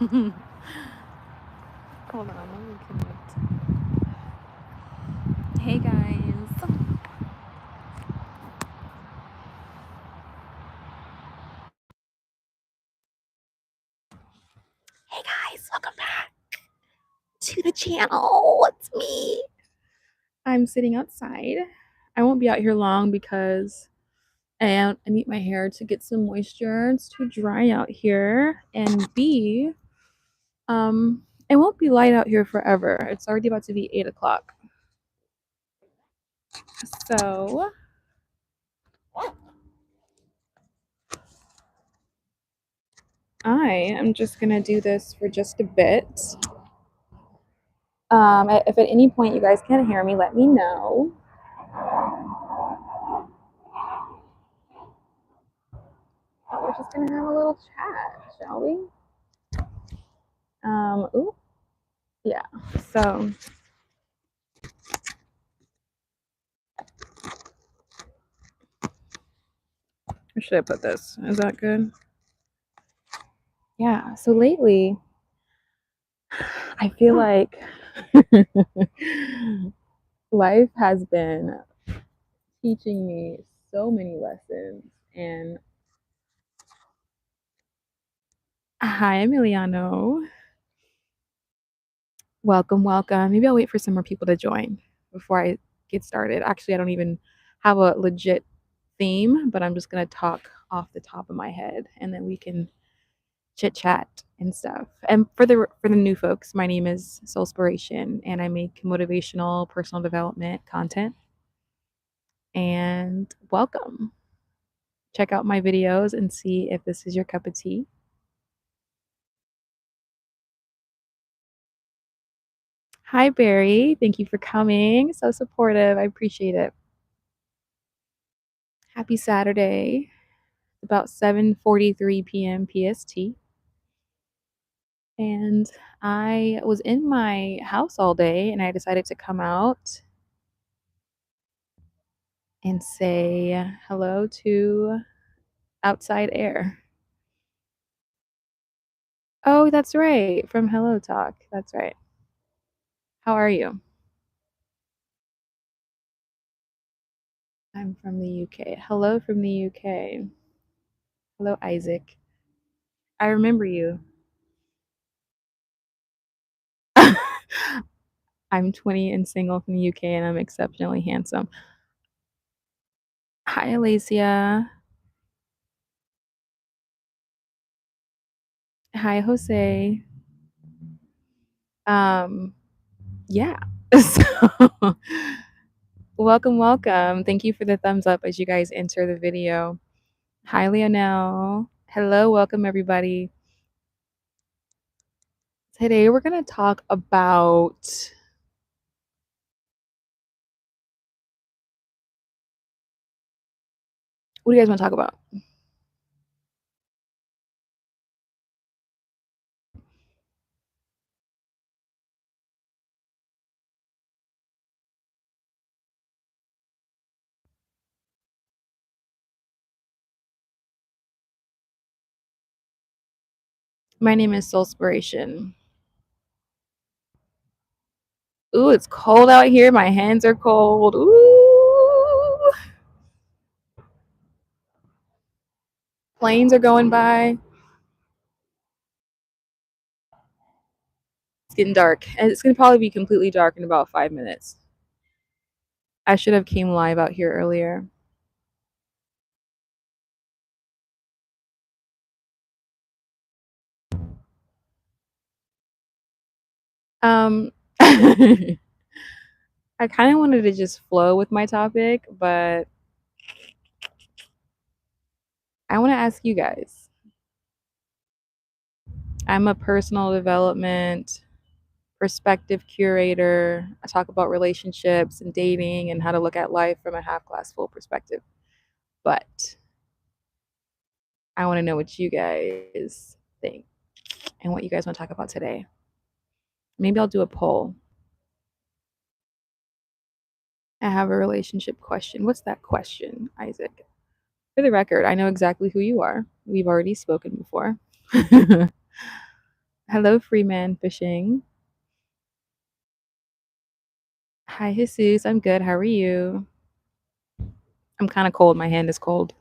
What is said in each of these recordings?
Hold on, let me connect. Hey guys. Hey guys, welcome back to the channel. It's me. I'm sitting outside. I won't be out here long because I need my hair to get some moisture. It's too dry out here. And B, it won't be light out here forever. It's already about to be 8 o'clock. So I am just gonna do this for just a bit. If at any point you guys can't hear me, let me know. But we're just gonna have a little chat, shall we? Ooh, yeah. So where should I put this? Is that good? Yeah. So lately, I feel like life has been teaching me so many lessons. And hi, Emiliano. Welcome, welcome. Maybe I'll wait for some more people to join before I get started. Actually, I don't even have a legit theme, but I'm just going to talk off the top of my head and then we can chit chat and stuff. And for the new folks, my name is Soulspiration and I make motivational personal development content. And welcome. Check out my videos and see if this is your cup of tea. Hi, Barry. Thank you for coming. So supportive. I appreciate it. Happy Saturday. About 7:43 p.m. PST. And I was in my house all day and I decided to come out and say hello to outside air. Oh, that's right. From Hello Talk. That's right. How are you? I'm from the UK. Hello from the UK. Hello, Isaac. I remember you. I'm 20 and single from the UK and I'm exceptionally handsome. Hi, Alicia. Hi, Jose. Yeah. So, welcome, welcome. Thank you for the thumbs up as you guys enter the video. Hi, Leonel. Hello, welcome, everybody. Today, we're going to talk about what do you guys want to talk about? My name is Soulspiration. Ooh, it's cold out here. My hands are cold. Ooh. Planes are going by. It's getting dark. And it's going to probably be completely dark in about 5 minutes. I should have came live out here earlier. I kind of wanted to just flow with my topic, but I want to ask you guys. I'm a personal development perspective curator. I talk about relationships and dating and how to look at life from a half glass full perspective. But I want to know what you guys think and what you guys want to talk about today. Maybe I'll do a poll. I have a relationship question. What's that question, Isaac? For the record, I know exactly who you are. We've already spoken before. I Hello, Freeman Fishing. Hi, Jesus. I'm good. How are you? I'm kind of cold. My hand is cold.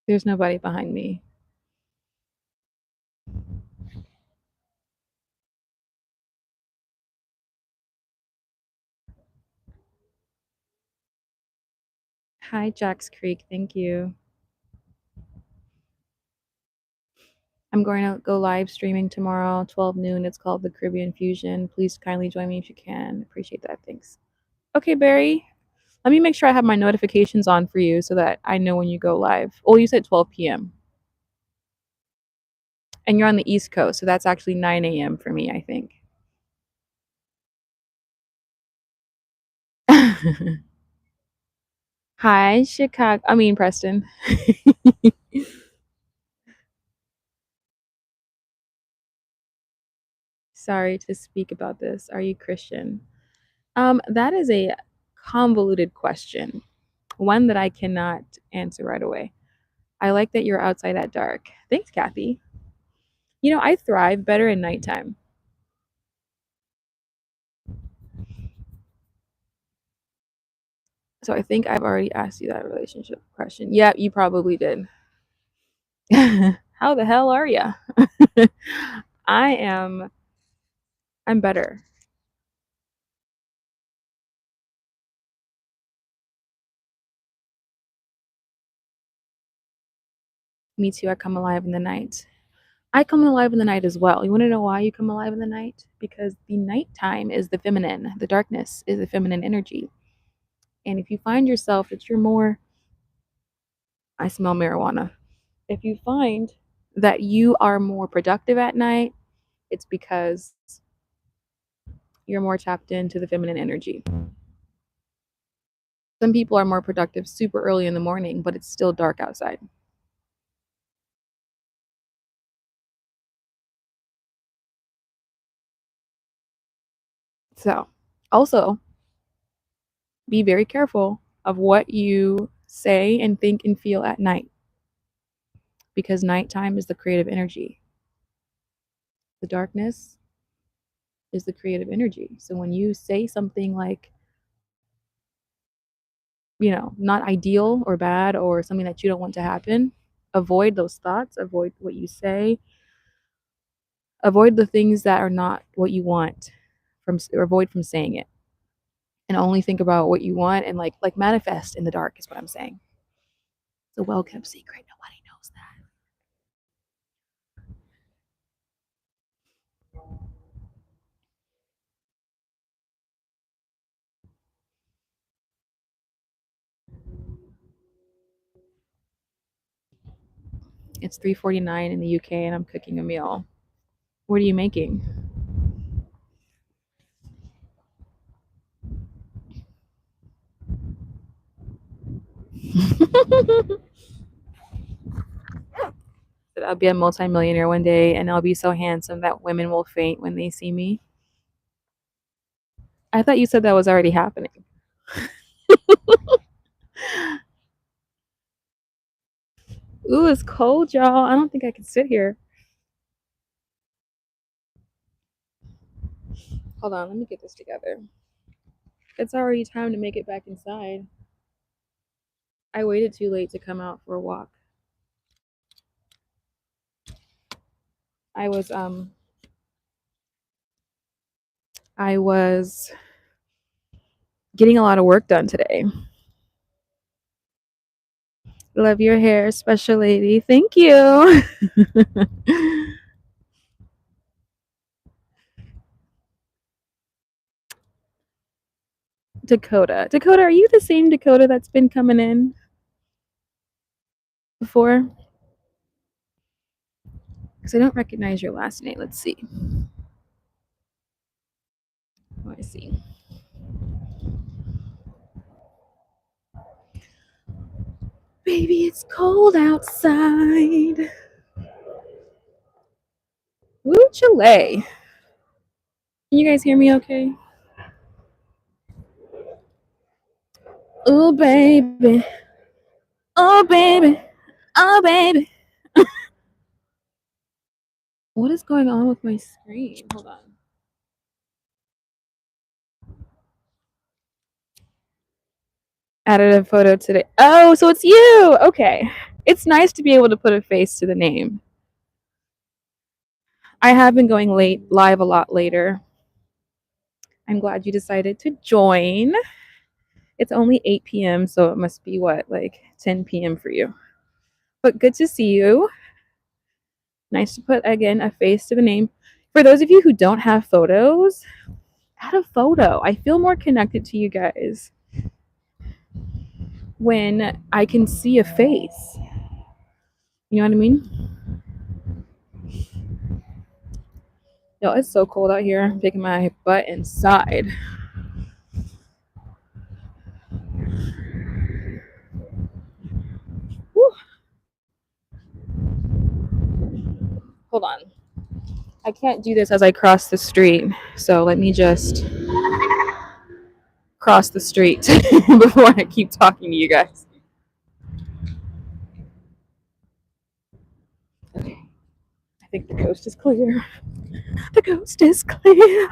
There's nobody behind me. Hi, Jack's Creek. Thank you. I'm going to go live streaming tomorrow, 12 noon. It's called the Caribbean Fusion. Please kindly join me if you can. Appreciate that. Thanks. Okay, Barry. Let me make sure I have my notifications on for you so that I know when you go live. Oh, you said 12 p.m. And you're on the East Coast, so that's actually 9 a.m. for me, I think. Hi, Chicago. I mean, Preston. Sorry to speak about this. Are you Christian? That is a convoluted question, one that I cannot answer right away. I like that you're outside at dark. Thanks, Kathy. You know, I thrive better in nighttime. So I think I've already asked you that relationship question. Yeah, you probably did. How the hell are you? I am I'm better. Me too. I come alive in the night. I come alive in the night as well. You want to know why you come alive in the night? Because the nighttime is the feminine, the darkness is the feminine energy. And if you find yourself that you're more, I smell marijuana. If you find that you are more productive at night, it's because you're more tapped into the feminine energy. Some people are more productive super early in the morning, but it's still dark outside. So, also be very careful of what you say and think and feel at night because nighttime is the creative energy. The darkness is the creative energy. So when you say something like, not ideal or bad or something that you don't want to happen, avoid those thoughts, avoid what you say, avoid the things that are not what you want or avoid from saying it. And only think about what you want and like manifest in the dark is what I'm saying. It's a well-kept secret. Nobody knows that. It's 3:49 in the UK and I'm cooking a meal. What are you making? I'll be a multimillionaire one day and I'll be so handsome that women will faint when they see me. I thought you said that was already happening. Ooh, it's cold, y'all. I don't think I can sit here. Hold on, let me get this together. It's already time to make it back inside. I waited too late to come out for a walk. I was I was getting a lot of work done today. Love your hair, special lady. Thank you. Dakota. Dakota, are you the same Dakota that's been coming in before? Because I don't recognize your last name. Let's see. Oh, I see. Baby, it's cold outside. Woo, Chile. Can you guys hear me okay? Oh, baby. Oh, baby. Oh, baby. What is going on with my screen? Hold on. Added a photo today. Oh, so it's you. Okay. It's nice to be able to put a face to the name. I have been going live a lot later. I'm glad you decided to join. It's only 8 p.m., so it must be what, like 10 p.m. for you. But good to see you. Nice to put, again, a face to the name. For those of you who don't have photos, add a photo. I feel more connected to you guys when I can see a face. You know what I mean? Yo, it's so cold out here. I'm taking my butt inside. Whew. Hold on. I can't do this as I cross the street. So let me just cross the street before I keep talking to you guys. Okay. I think the coast is clear. The coast is clear.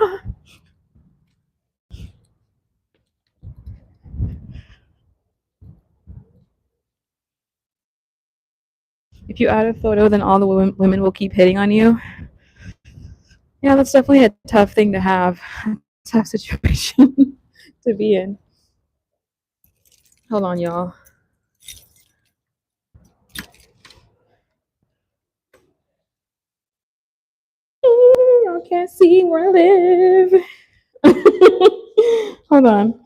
If you add a photo, then all the women will keep hitting on you. Yeah, that's definitely a tough thing to have. Tough situation to be in. Hold on, y'all. Y'all can't see where I live. Hold on.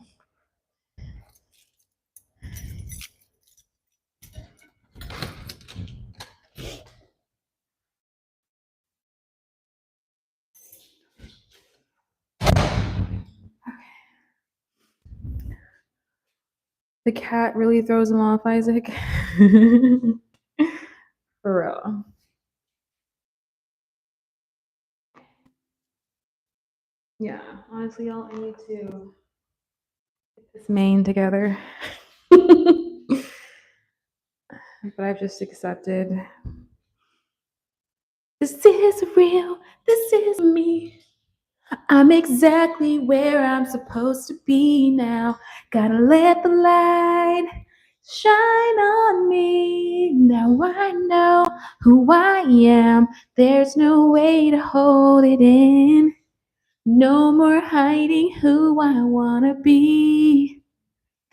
The cat really throws him off, Isaac. For real. Yeah, honestly, y'all, I need to get this mane together. But I've just accepted. This is real. This is me. I'm exactly where I'm supposed to be now. Gotta let the light shine on me. Now I know who I am. There's no way to hold it in. No more hiding who I wanna be.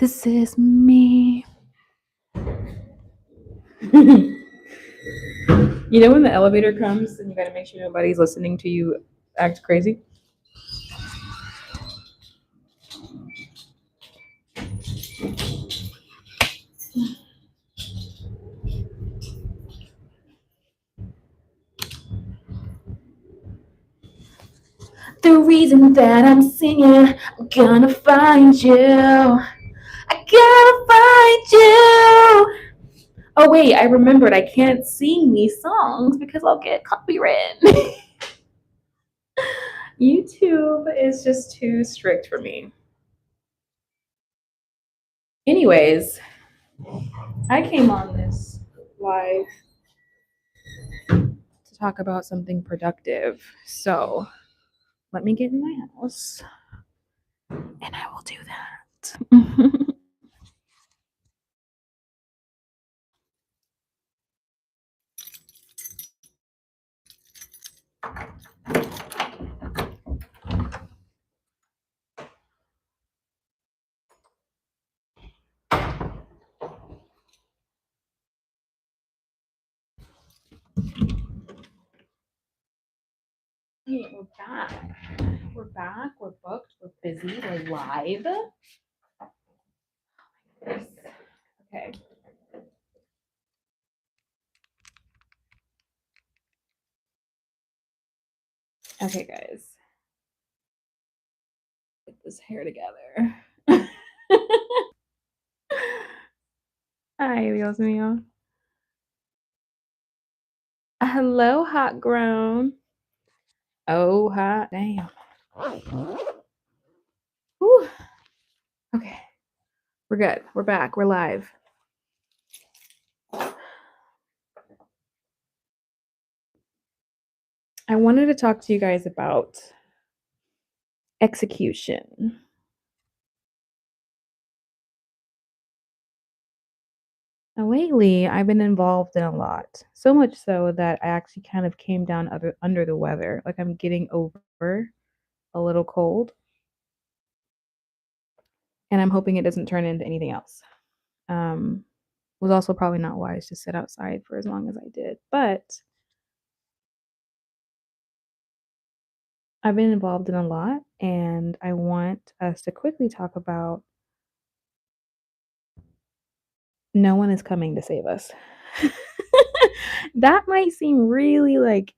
This is me. You know when the elevator comes and you gotta make sure nobody's listening to you act crazy? The reason that I'm singing, I'm gonna find you. I gotta find you. Oh wait, I remembered I can't sing these songs because I'll get copyrighted. YouTube is just too strict for me. Anyways, I came on this live to talk about something productive. So let me get in my house and I will do that. Hey, we're back. We're back. We're booked. We're busy. We're live. Okay. Okay, guys. Get this hair together. Ay, Dios mío. Hello, hot grown. Oh, hot damn. Whew. Okay. We're good. We're back. We're live. I wanted to talk to you guys about execution. Now, lately, I've been involved in a lot, so much so that I actually kind of came down under the weather. Like I'm getting over a little cold, and I'm hoping it doesn't turn into anything else. Was also probably not wise to sit outside for as long as I did, but I've been involved in a lot, and I want us to quickly talk about no one is coming to save us. That might seem really like,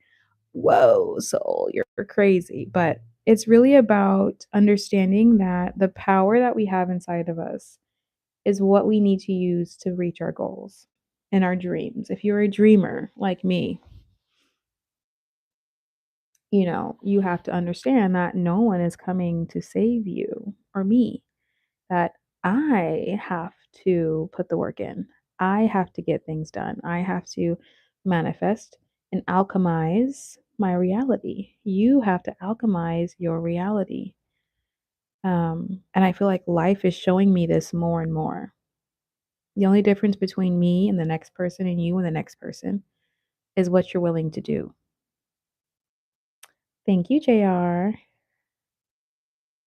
whoa, soul, you're crazy. But it's really about understanding that the power that we have inside of us is what we need to use to reach our goals and our dreams. If you're a dreamer like me, you have to understand that no one is coming to save you or me, that I have to put the work in. I have to get things done. I have to manifest and alchemize my reality. You have to alchemize your reality. And I feel like life is showing me this more and more. The only difference between me and the next person and you and the next person is what you're willing to do. Thank you, JR.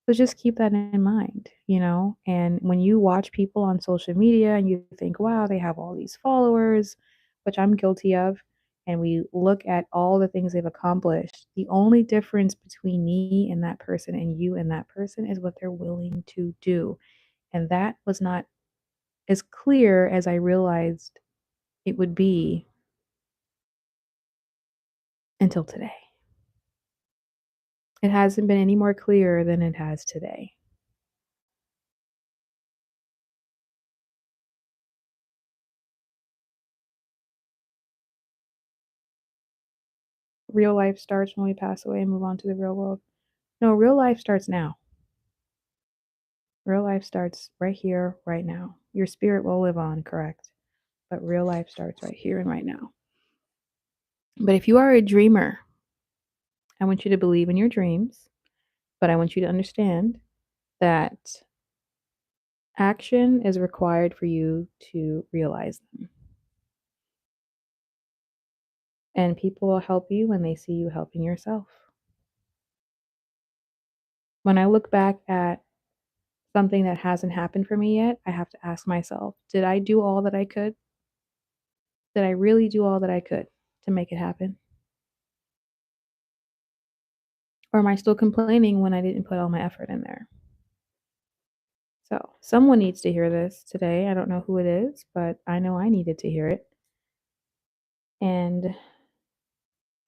So just keep that in mind. And when you watch people on social media and you think, wow, they have all these followers, which I'm guilty of, and we look at all the things they've accomplished, the only difference between me and that person and you and that person is what they're willing to do. And that was not as clear as I realized it would be until today. It hasn't been any more clear than it has today. Real life starts when we pass away and move on to the real world. No, real life starts now. Real life starts right here, right now. Your spirit will live on, correct? But real life starts right here and right now. But if you are a dreamer, I want you to believe in your dreams, but I want you to understand that action is required for you to realize them. And people will help you when they see you helping yourself. When I look back at something that hasn't happened for me yet, I have to ask myself, did I do all that I could? Did I really do all that I could to make it happen? Or am I still complaining when I didn't put all my effort in there? So, someone needs to hear this today. I don't know who it is, but I know I needed to hear it. And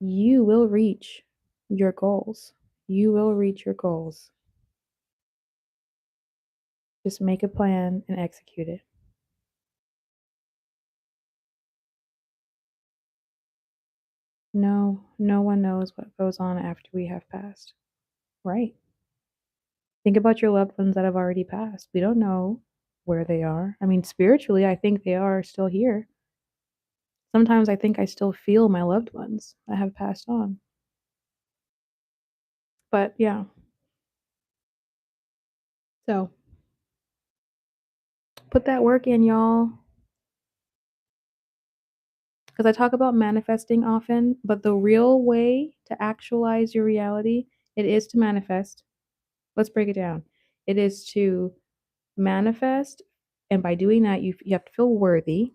you will reach your goals. You will reach your goals. Just make a plan and execute it. No, no one knows what goes on after we have passed. Right. Think about your loved ones that have already passed. We don't know where they are. I mean, spiritually, I think they are still here. Sometimes I think I still feel my loved ones that have passed on. But yeah, so put that work in, y'all. Because I talk about manifesting often, but the real way to actualize your reality, it is to manifest. Let's break it down. It is to manifest, and by doing that, you have to feel worthy.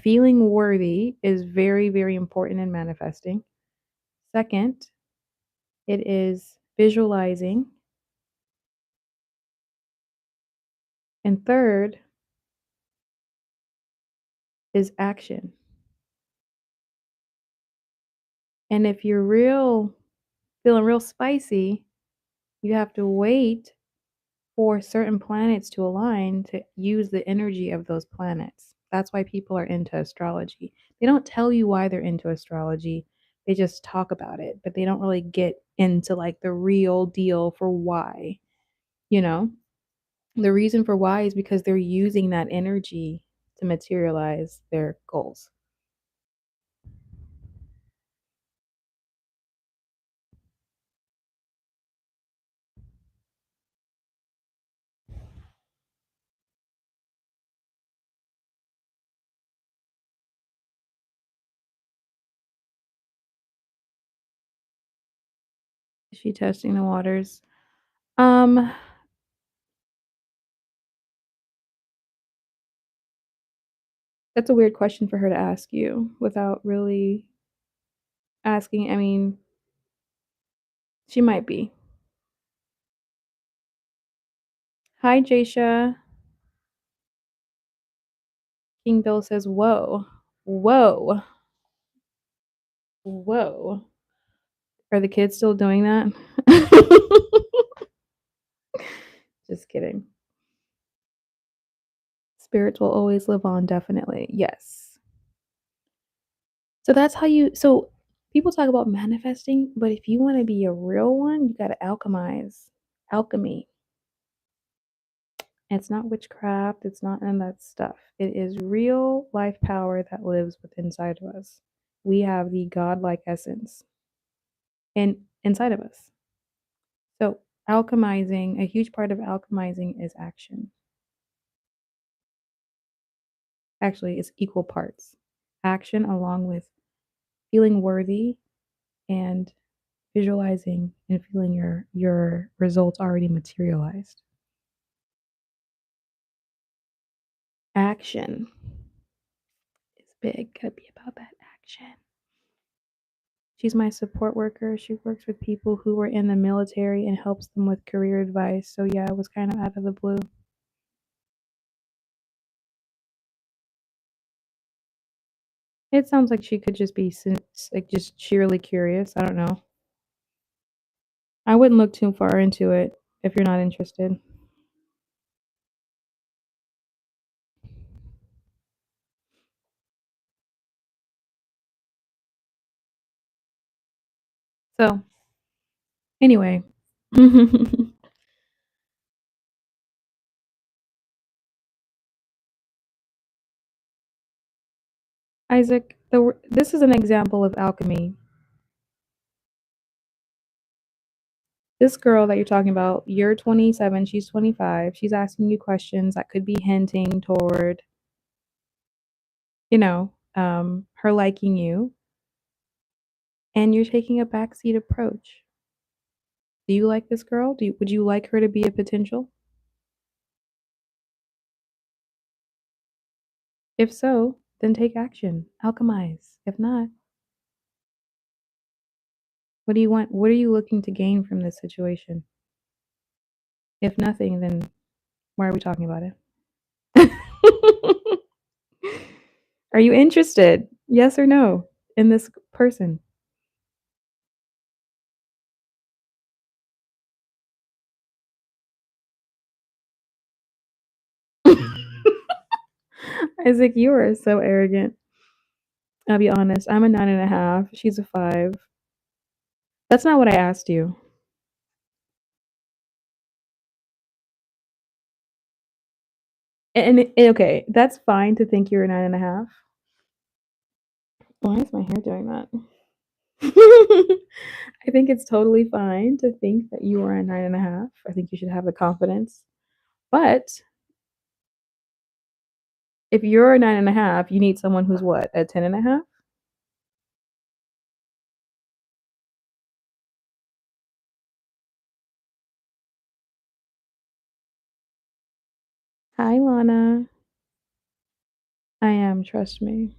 Feeling worthy is very, very important in manifesting. Second, it is visualizing. And third is action. And if you're feeling real spicy, you have to wait for certain planets to align to use the energy of those planets. That's why people are into astrology. They don't tell you why they're into astrology. They just talk about it, but they don't really get into like the real deal for why, you know? The reason for why is because they're using that energy to materialize their goals. Is she testing the waters? Um, that's a weird question for her to ask you without really asking. I mean, she might be. Hi, Jasha. King Bill says, whoa, whoa, whoa. Are the kids still doing that? Just kidding. Spirits will always live on, definitely. Yes. So that's how you so people talk about manifesting, but if you want to be a real one, you got to alchemize. Alchemy. It's not witchcraft, it's not none of that stuff. It is real life power that lives within inside of us. We have the godlike essence inside of us. So, alchemizing, a huge part of alchemizing is action. Actually, it's equal parts. Action along with feeling worthy and visualizing and feeling your results already materialized. Action is big. Gotta be about that action. She's my support worker. She works with people who were in the military and helps them with career advice. So yeah, it was kind of out of the blue. It sounds like she could just be like just sheerly curious. I don't know. I wouldn't look too far into it if you're not interested. So anyway, Isaac, this is an example of alchemy. This girl that you're talking about, you're 27, she's 25. She's asking you questions that could be hinting toward, her liking you, and you're taking a backseat approach. Do you like this girl? Would you like her to be a potential? If so, then take action. Alchemize. If not, what do you want? What are you looking to gain from this situation? If nothing, then why are we talking about it? Are you interested? Yes or no in this person? Isaac, you are so arrogant. I'll be honest. I'm a 9.5. She's a 5. That's not what I asked you. Okay, that's fine to think you're a 9.5. Why is my hair doing that? I think it's totally fine to think that you are a 9.5. I think you should have the confidence. But if you're a 9.5, you need someone who's what, a 10.5? Hi, Lana. I am, trust me.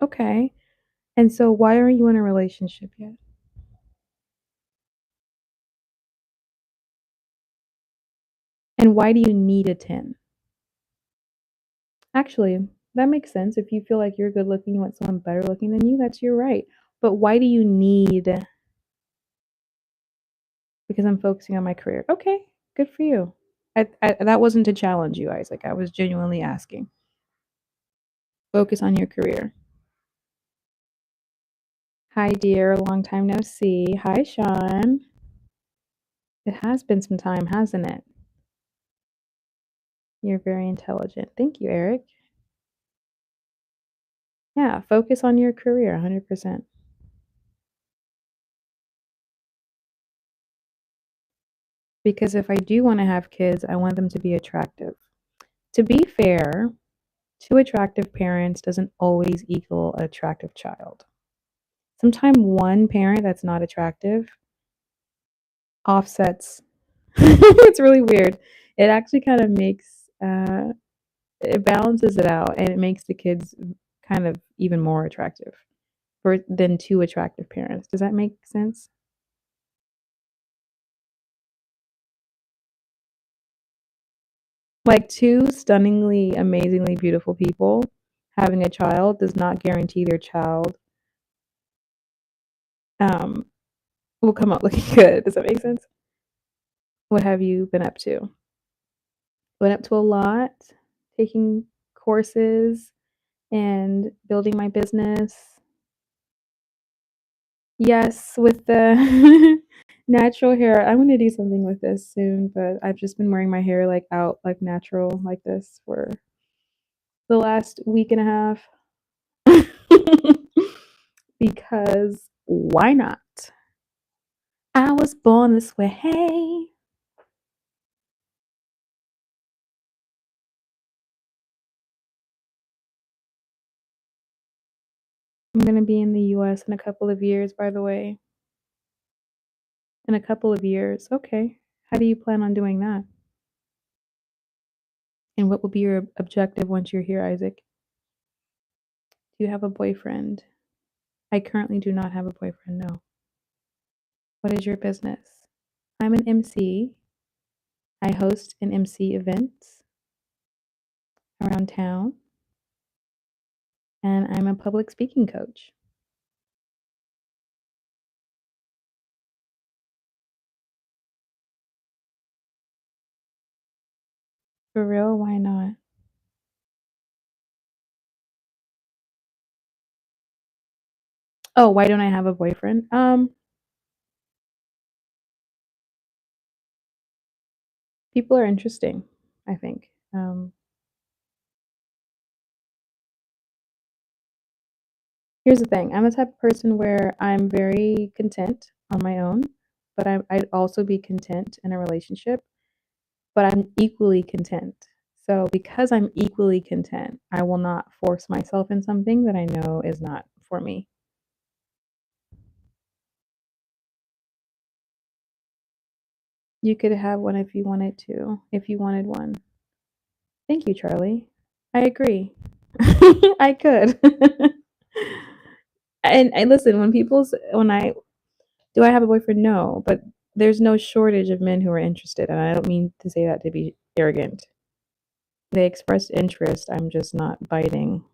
Okay. And so why aren't you in a relationship yet? And why do you need a 10? Actually, that makes sense. If you feel like you're good looking, you want someone better looking than you, that's your right. But why do you need because I'm focusing on my career? Okay, good for you. That wasn't to challenge you, Isaac. I was genuinely asking. Focus on your career. Hi, dear. Long time no see. Hi, Sean. It has been some time, hasn't it? You're very intelligent. Thank you, Eric. Yeah, focus on your career 100%. Because if I do want to have kids, I want them to be attractive. To be fair, two attractive parents doesn't always equal an attractive child. Sometimes one parent that's not attractive offsets. It's really weird. It actually kind of makes it balances it out and it makes the kids kind of even more attractive for than two attractive parents. Does that make sense? Like two stunningly, amazingly beautiful people having a child does not guarantee their child um will come out looking good. Does that make sense? What have you been up to? Been up to a lot, taking courses and building my business. Yes, with the natural hair. I'm gonna do something with this soon, but I've just been wearing my hair like out like natural like this for the last week and a half. Because why not? I was born this way. Hey, I'm gonna be in the US in a couple of years, by the way. In a couple of years. Okay. How do you plan on doing that? And what will be your objective once you're here, Isaac? Do you have a boyfriend? I currently do not have a boyfriend, no. What is your business? I'm an MC. I host and MC events around town, and I'm a public speaking coach. For real? Why not? Oh, why don't I have a boyfriend? People are interesting, I think. Here's the thing. I'm the type of person where I'm very content on my own, but I'd also be content in a relationship, but I'm equally content. So because I'm equally content, I will not force myself in something that I know is not for me. You could have one if you wanted to, if you wanted one. Thank you, Charlie. I agree. I could. And listen, when I do I have a boyfriend? No, but there's no shortage of men who are interested, and I don't mean to say that to be arrogant. They expressed interest. I'm just not biting.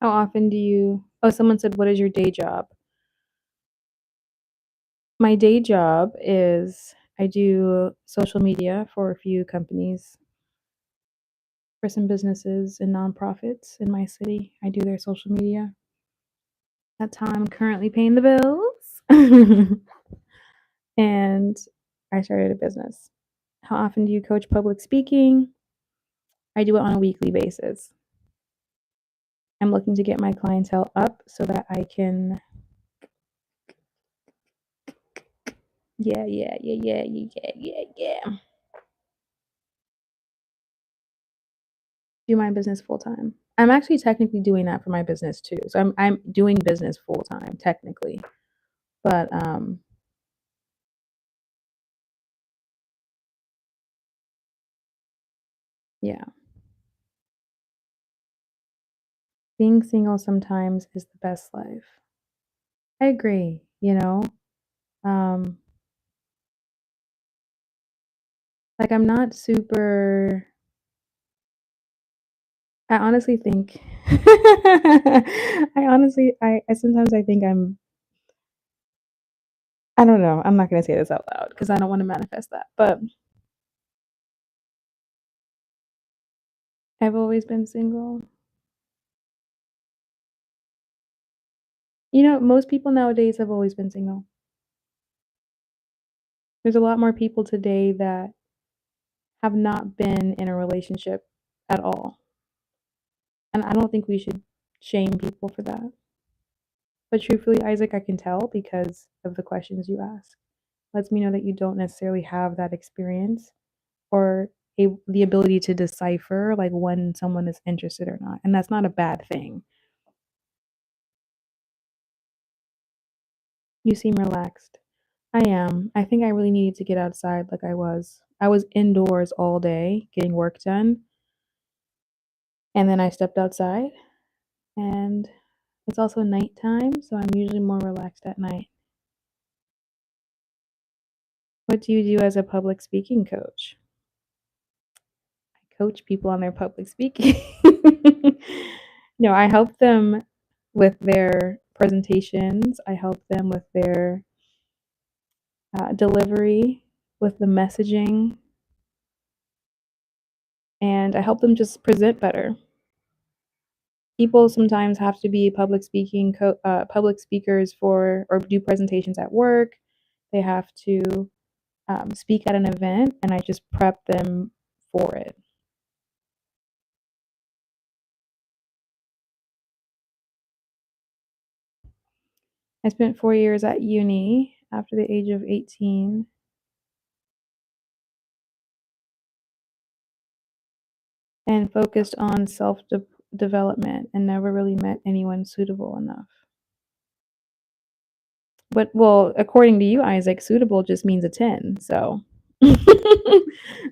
How often do you? Oh, someone said, "What is your day job?" My day job is I do social media for a few companies, for some businesses and nonprofits in my city. I do their social media. That's how I'm currently paying the bills. And I started a business. How often do you coach public speaking? I do it on a weekly basis. I'm looking to get my clientele up so that I can, yeah, do my business full time. I'm actually technically doing that for my business too. So I'm doing business full time technically, but yeah, being single sometimes is the best life. I agree. Um, Like, I'm not super I honestly think I sometimes I think I don't know, I'm not gonna say this out loud because I don't wanna manifest that, but I've always been single. Most people nowadays have always been single. There's a lot more people today that have not been in a relationship at all, and I don't think we should shame people for that. But truthfully, Isaac, I can tell because of the questions you ask. Lets me know that you don't necessarily have that experience or the ability to decipher like when someone is interested or not, and that's not a bad thing. You seem relaxed. I am. I think I really needed to get outside like I was. I was indoors all day getting work done, and then I stepped outside, and it's also nighttime, so I'm usually more relaxed at night. What do you do as a public speaking coach? I coach people on their public speaking. No, I help them with their presentations. I help them with their delivery, with the messaging, and I help them just present better. People sometimes have to be public speakers for or do presentations at work. They have to speak at an event, and I just prep them for it. I spent 4 years at uni after the age of 18 and focused on development and never really met anyone suitable enough. But well, according to you, Isaac, suitable just means a 10. So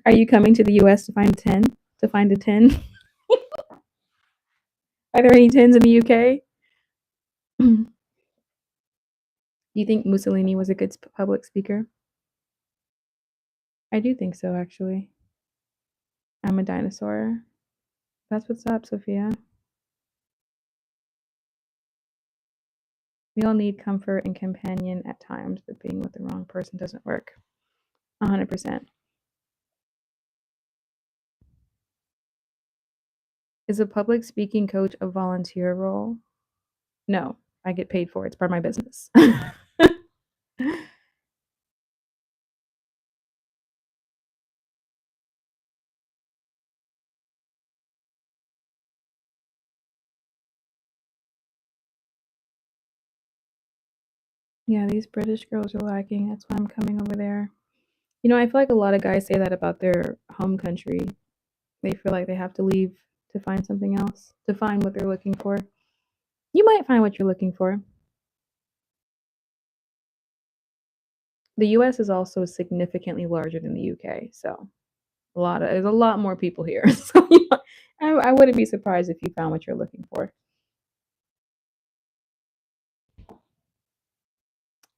are you coming to the US to find a 10? To find a 10? Are there any 10s in the UK? Do you think Mussolini was a good public speaker? I do think so, actually. I'm a dinosaur. That's what's up, Sophia. We all need comfort and companion at times, but being with the wrong person doesn't work. 100%. Is a public speaking coach a volunteer role? No, I get paid for it. It's part of my business. Yeah, these British girls are lacking. That's why I'm coming over there. I feel like a lot of guys say that about their home country. They feel like they have to leave to find something else, to find what they're looking for. You might find what you're looking for. The US is also significantly larger than the UK, so there's a lot more people here. So I wouldn't be surprised if you found what you're looking for.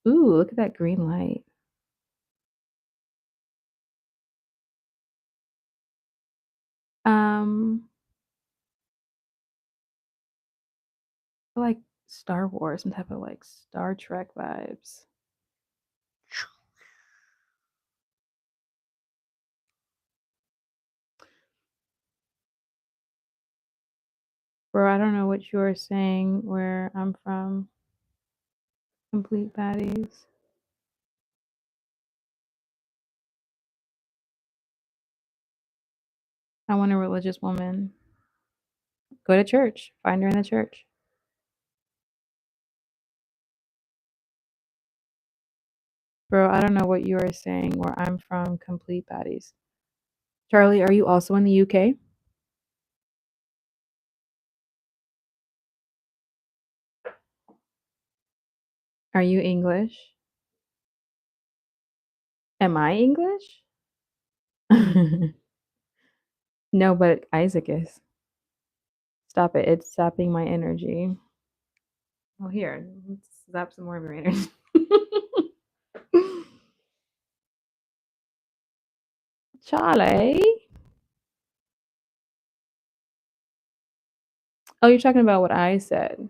Ooh, look at that green light. Um, I like Star Wars, some type of like Star Trek vibes. Bro, I don't know what you are saying where I'm from. Complete baddies. I want a religious woman. Go to church. Find her in the church. Bro, I don't know what you are saying where I'm from. Complete baddies. Charlie, are you also in the UK? Are you English? Am I English? No, but Isaac is. Stop it. It's sapping my energy. Well, here, let's zap some more of your energy. Charlie? Oh, you're talking about what I said.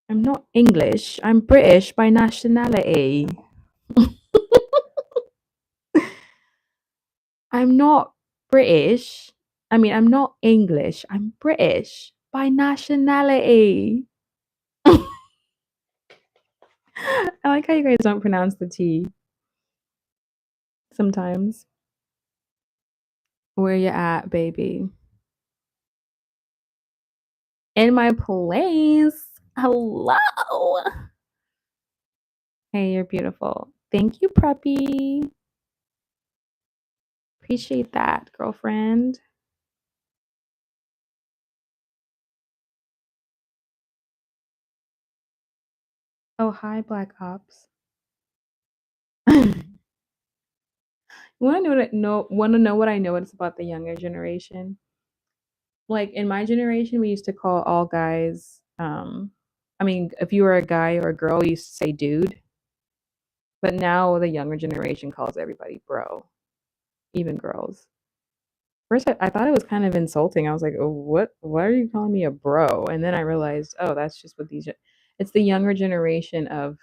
I'm not English. I'm British by nationality. I'm not British. I mean, I'm not English. I'm British by nationality. I like how you guys don't pronounce the T sometimes. Where you at, baby? In my place. Hello. Hey, you're beautiful. Thank you, Preppy. Appreciate that, girlfriend. Oh, hi, Black Ops. Want to know what I noticed about the younger generation? Like in my generation, we used to call all guys, I mean, if you were a guy or a girl, you used to say dude. But now the younger generation calls everybody bro, even girls. First, I thought it was kind of insulting. I was like, oh, what? Why are you calling me a bro? And then I realized, oh, that's just what it's the younger generation of,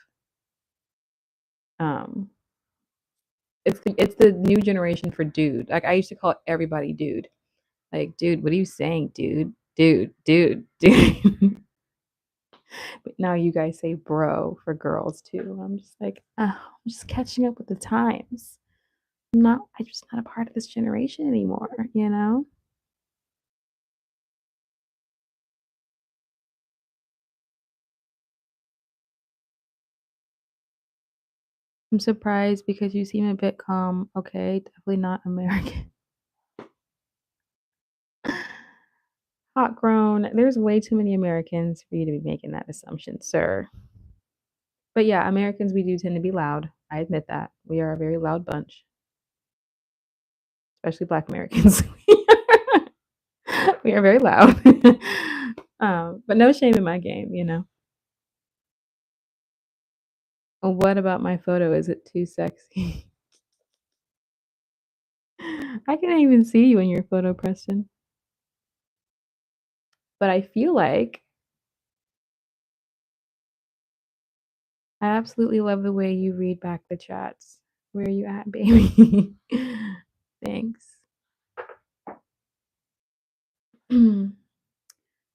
um, it's the new generation for dude. Like I used to call everybody dude. Like, dude, what are you saying, dude? Dude. But now you guys say bro for girls too. I'm just like, oh, I'm just catching up with the times. I'm just not a part of this generation anymore, you know? I'm surprised because you seem a bit calm. Okay, definitely not American. Hot grown. There's way too many Americans for you to be making that assumption, sir. But yeah, Americans, we do tend to be loud. I admit that. We are a very loud bunch, especially Black Americans. We are very loud. But no shame in my game, you know. What about my photo? Is it too sexy? I can't even see you in your photo, Preston. But I feel like I absolutely love the way you read back the chats. Where are you at, baby? Thanks. I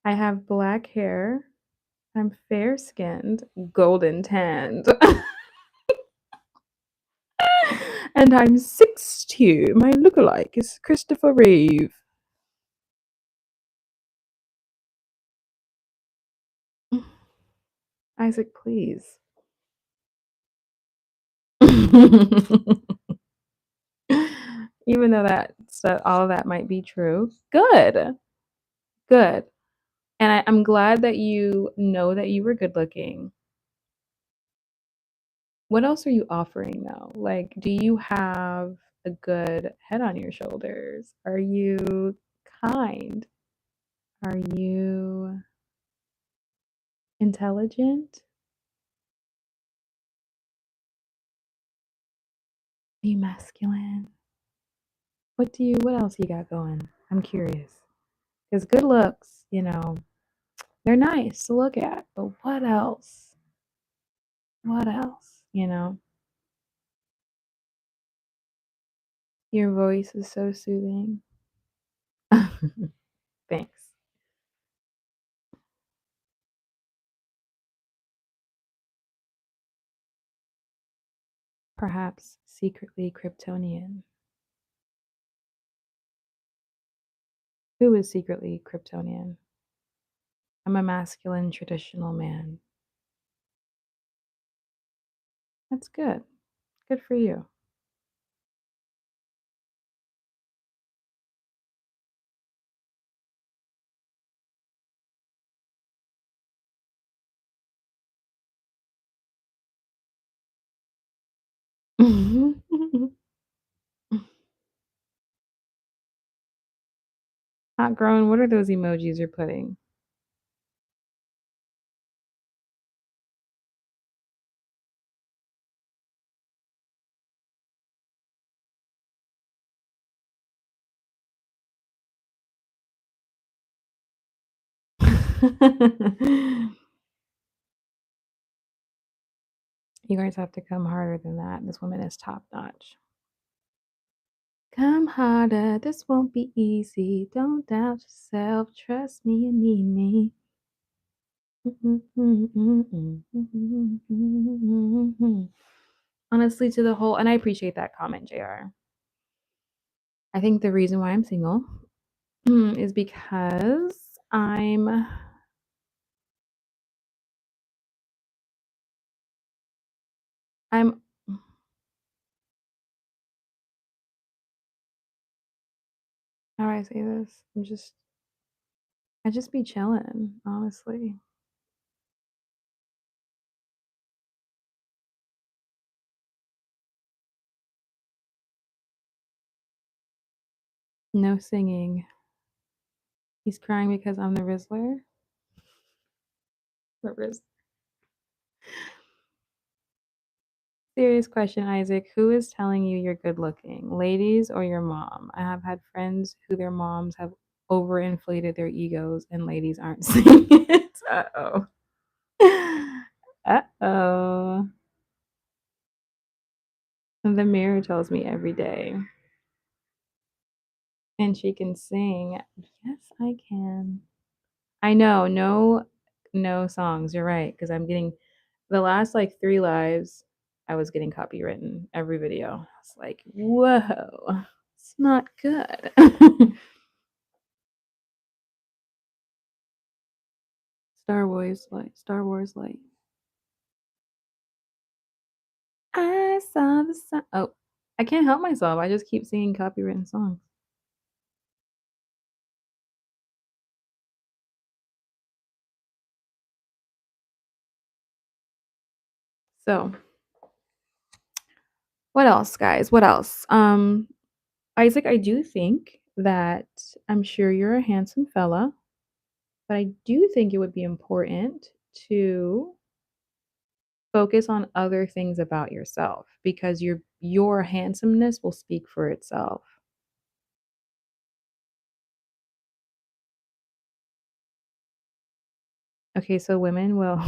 have black hair. I'm fair skinned, golden tanned. And I'm 6'2". My lookalike is Christopher Reeve. Isaac, please. Even though all of that might be true. Good. Good. And I'm glad that you know that you were good looking. What else are you offering though? Like, do you have a good head on your shoulders? Are you kind? Are you intelligent? Are you masculine? What else you got going? I'm curious. Because good looks, they're nice to look at, but what else? What else? Your voice is so soothing. Thanks. Perhaps secretly Kryptonian. Who is secretly Kryptonian? I'm a masculine traditional man. That's good. Good for you. Not grown. What are those emojis you're putting? You guys have to come harder than that. This woman is top notch. Come harder, this won't be easy. Don't doubt yourself. Trust me, you need me. Honestly, to the whole, and I appreciate that comment, JR. I think the reason why I'm single is because I'm how do I say this? I just be chilling, honestly. No singing. He's crying because I'm the Rizzler. The Riz. Serious question, Isaac. Who is telling you you're good looking? Ladies or your mom? I have had friends who their moms have overinflated their egos and ladies aren't seeing it. Uh-oh. Uh-oh. The mirror tells me every day. And she can sing. Yes, I can. I know, no songs. You're right, because I'm getting the last like 3 lives, I was getting copywritten every video. I was like, whoa, it's not good. Star Wars light. I saw the sun. Oh, I can't help myself. I just keep singing copywritten songs. So, what else, guys? What else? Isaac, I do think that I'm sure you're a handsome fella, but I do think it would be important to focus on other things about yourself because your handsomeness will speak for itself. Okay, so women will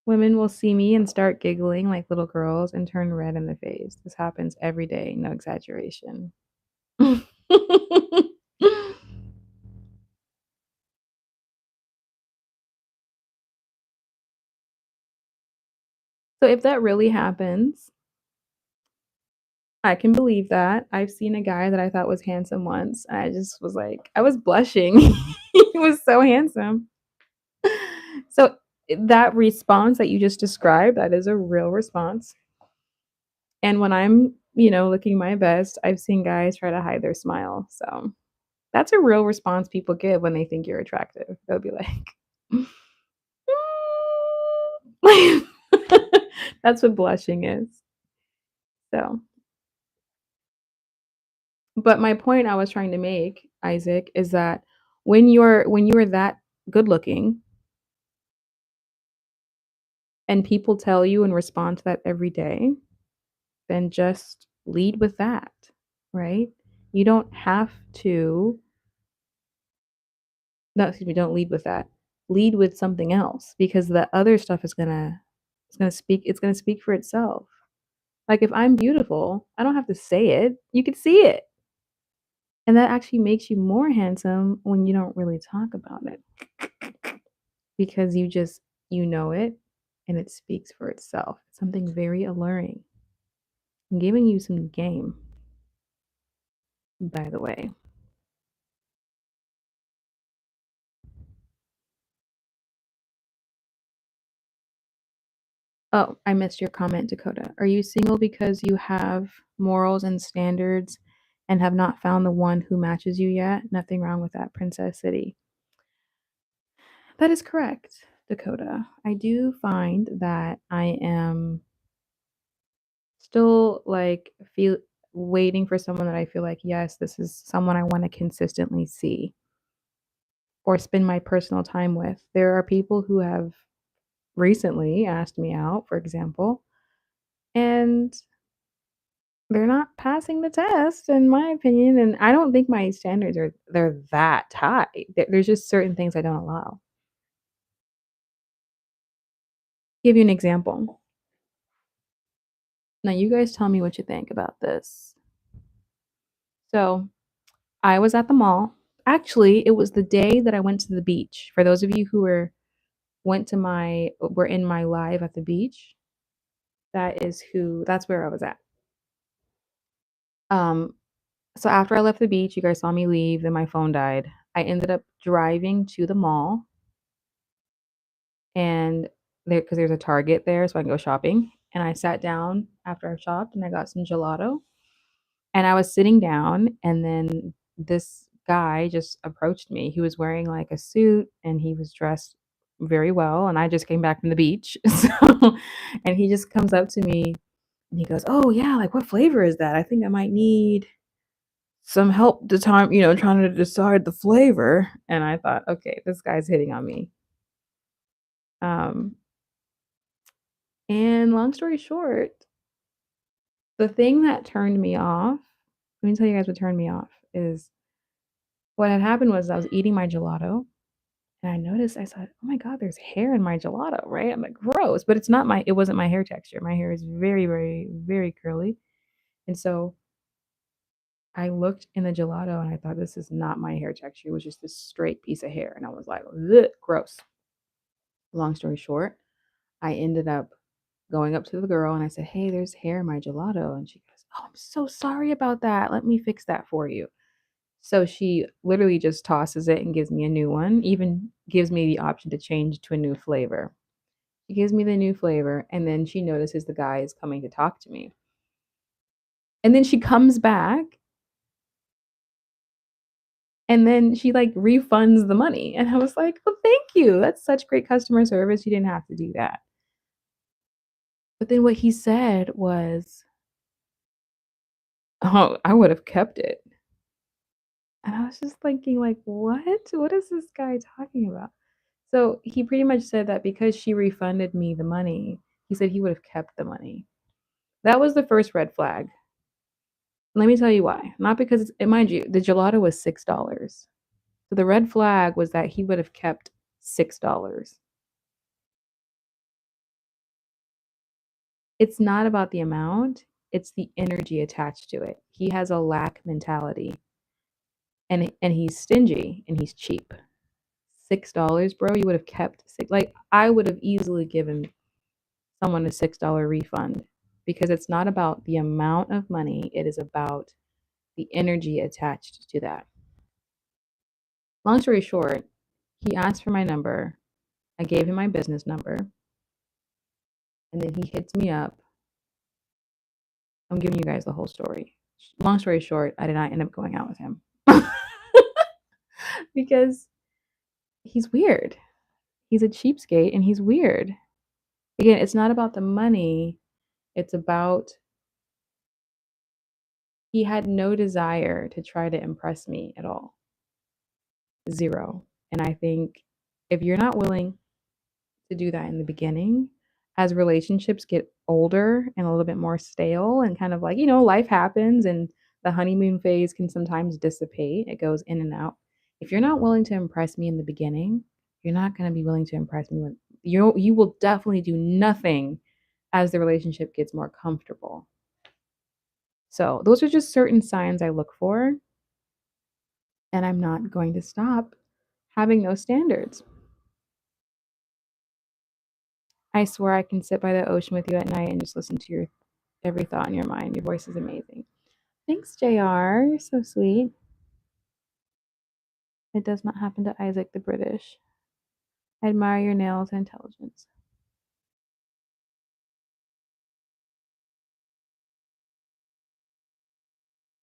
women will see me and start giggling like little girls and turn red in the face. This happens every day, no exaggeration. So if that really happens, I can believe that. I've seen a guy that I thought was handsome once. I just was like, I was blushing. He was so handsome. So that response that you just described, that is a real response. And when I'm, looking my best, I've seen guys try to hide their smile. So that's a real response people give when they think you're attractive. They'll be like, "Mm." That's what blushing is. So, but my point I was trying to make, Isaac, is that when you're that good looking and people tell you and respond to that every day, then just lead with that, right? You don't have to no, excuse me, don't lead with that. Lead with something else because the other stuff is gonna speak for itself. Like if I'm beautiful, I don't have to say it. You could see it. And that actually makes you more handsome when you don't really talk about it because you know it and it speaks for itself. It's something very alluring. I'm giving you some game, by the way. Oh, I missed your comment, Dakota. Are you single because you have morals and standards and have not found the one who matches you yet? Nothing wrong with that, Princess City. That is correct, Dakota. I do find that I am still like feel waiting for someone that I feel like, yes, this is someone I want to consistently see or spend my personal time with. There are people who have recently asked me out, for example, and they're not passing the test in my opinion, and I don't think my standards are they're that high. There's just certain things I don't allow. Give you an example. Now you guys tell me what you think about this. So, I was at the mall. Actually, it was the day that I went to the beach. For those of you who were in my live at the beach, that's where I was at. Um, so after I left the beach, you guys saw me leave, then my phone died. I ended up driving to the mall and because there's a Target there so I can go shopping. And I sat down after I shopped and I got some gelato. And I was sitting down and then this guy just approached me. He was wearing like a suit and he was dressed very well and I just came back from the beach. So and he just comes up to me and he goes, "Oh yeah, like what flavor is that? I think I might need some help the time, trying to decide the flavor." And I thought, "Okay, this guy's hitting on me." Um and long story short, the thing that turned me off, let me tell you guys what turned me off is what had happened was I was eating my gelato and I noticed, I said, "Oh my god, there's hair in my gelato," right? I'm like, "Gross," but it wasn't my hair texture. My hair is very, very, very curly. And so I looked in the gelato and I thought, "This is not my hair texture." It was just this straight piece of hair. And I was like, "Ugh, gross." Long story short, I ended up going up to the girl and I said, "Hey, there's hair in my gelato." And she goes, "Oh, I'm so sorry about that. Let me fix that for you." So she literally just tosses it and gives me a new one, even gives me the option to change to a new flavor. She gives me the new flavor, and then she notices the guy is coming to talk to me. And then she comes back, and then she, like, refunds the money, and I was like, "Well, thank you. That's such great customer service. You didn't have to do that." But then what he said was, "Oh, I would have kept it." And I was just thinking like, "What? What is this guy talking about?" So, he pretty much said that because she refunded me the money, he said he would have kept the money. That was the first red flag. Let me tell you why. Not because it's and mind you, the gelato was $6. So the red flag was that he would have kept $6. It's not about the amount, it's the energy attached to it. He has a lack mentality and he's stingy and he's cheap. $6, bro, you would have kept six like I would have easily given someone a $6 refund because it's not about the amount of money, it is about the energy attached to that. Long story short, he asked for my number. I gave him my business number, and then he hits me up. I'm giving you guys the whole story. Long story short, I did not end up going out with him because he's weird. He's a cheapskate and he's weird. Again, it's not about the money, it's about he had no desire to try to impress me at all. Zero. And I think if you're not willing to do that in the beginning, as relationships get older and a little bit more stale and kind of like, life happens and the honeymoon phase can sometimes dissipate. It goes in and out. If you're not willing to impress me in the beginning, you're not going to be willing to impress me when you will definitely do nothing as the relationship gets more comfortable. So, those are just certain signs I look for, and I'm not going to stop having those standards. I swear I can sit by the ocean with you at night and just listen to your every thought in your mind. Your voice is amazing. Thanks, JR. You're so sweet. It does not happen to Isaac the British. I admire your nails and intelligence.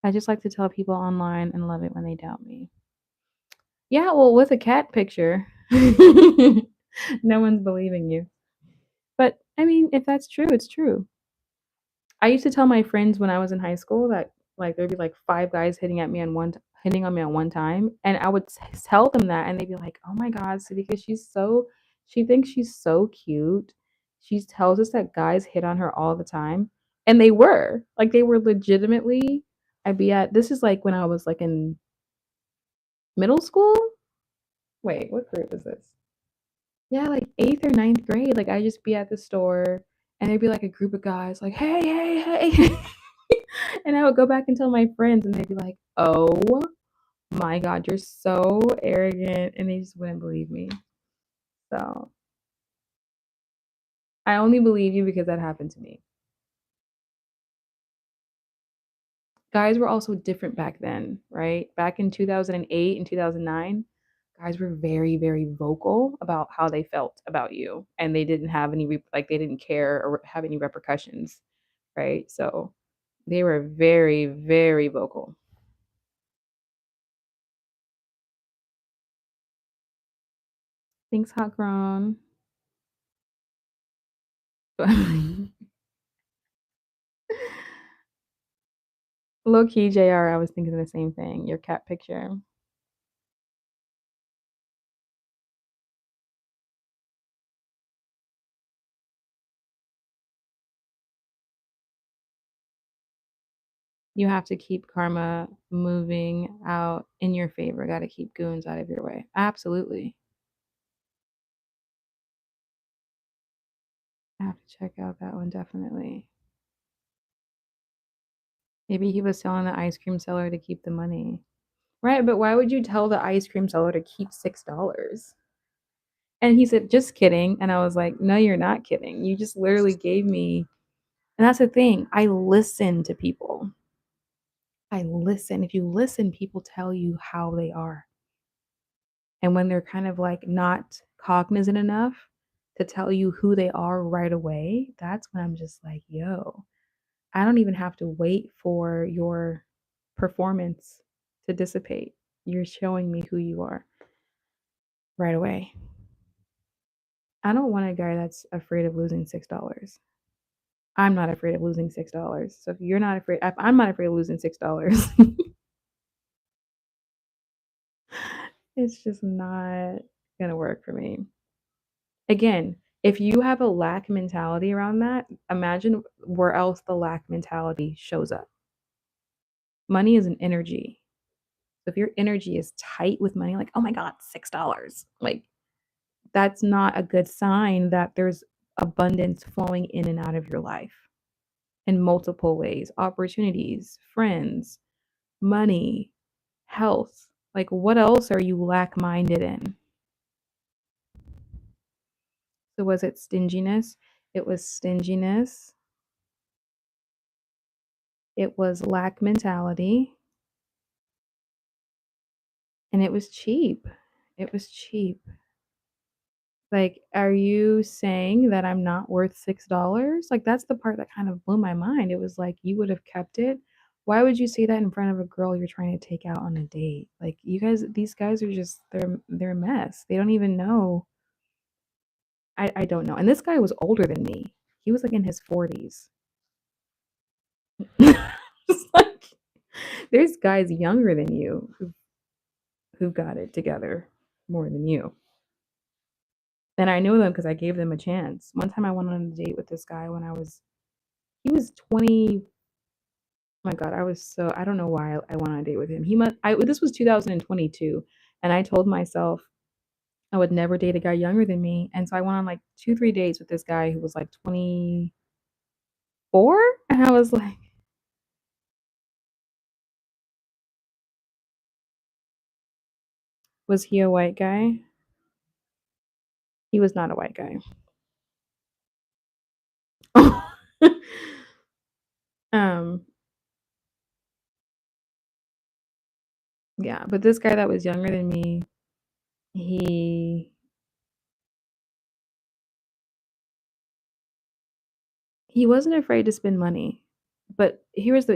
I just like to tell people online and love it when they doubt me. Yeah, well, with a cat picture, no one's believing you. But I mean, if that's true, it's true. I used to tell my friends when I was in high school that like there'd be like five guys hitting on me at one time, and I would tell them that, and they'd be like, "Oh my god, Sadika, she thinks she's so cute. She tells us that guys hit on her all the time." And they were. Like, they were legitimately I'd be at this is, like, when I was, like, in middle school? Wait, what grade was this? Yeah, like 8th or ninth grade, like, I'd just be at the store, and there'd be, like, a group of guys like, "Hey, hey, hey." And I would go back and tell my friends, and they'd be like, "Oh my god, you're so arrogant," and they just wouldn't believe me. So, I only believe you because that happened to me. Guys were also different back then, right? Back in 2008 and 2009, guys were very, very vocal about how they felt about you, and they didn't have any like, they didn't care or have any repercussions, right? So, they were very, very vocal. Thanks, Hot Grown. Low key, JR, I was thinking the same thing, your cat picture. You have to keep karma moving out in your favor, gotta keep goons out of your way. Absolutely. I have to check out that one, definitely. Maybe he was telling the ice cream seller to keep the money. Right, but why would you tell the ice cream seller to keep $6? And he said, "Just kidding." And I was like, "No, you're not kidding. You just literally gave me." And that's the thing. I listen to people. I listen. If you listen, people tell you how they are. And when they're kind of like not cognizant enough to tell you who they are right away, that's when I'm just like, yo, I don't even have to wait for your performance to dissipate. You're showing me who you are right away. I don't want a guy that's afraid of losing $6. I'm not afraid of losing $6. So if you're not afraid, if I'm not afraid of losing $6, it's just not gonna work for me. Again, if you have a lack mentality around that, imagine where else the lack mentality shows up. Money is an energy. So if your energy is tight with money, like, oh my God, $6, like that's not a good sign that there's abundance flowing in and out of your life in multiple ways, opportunities, friends, money, health. Like, what else are you lack minded in? So, was it stinginess? It was stinginess. It was lack mentality. And it was cheap. It was cheap. Like, are you saying that I'm not worth $6? Like, that's the part that kind of blew my mind. It was like, you would have kept it. Why would you say that in front of a girl you're trying to take out on a date? Like, you guys, these guys are just they're a mess. They don't even know. I don't know. And this guy was older than me. He was like in his 40s. Just like there's guys younger than you who got it together more than you. And I know them because I gave them a chance. One time I went on a date with this guy when he was 20. Oh my God, I don't know why I went on a date with him. This was 2022. And I told myself I would never date a guy younger than me. And so I went on like 2, 3 dates with this guy who was like 24. And I was like, was he a white guy? He was not a white guy. um, yeah, but this guy that was younger than me, he he wasn't afraid to spend money. But here was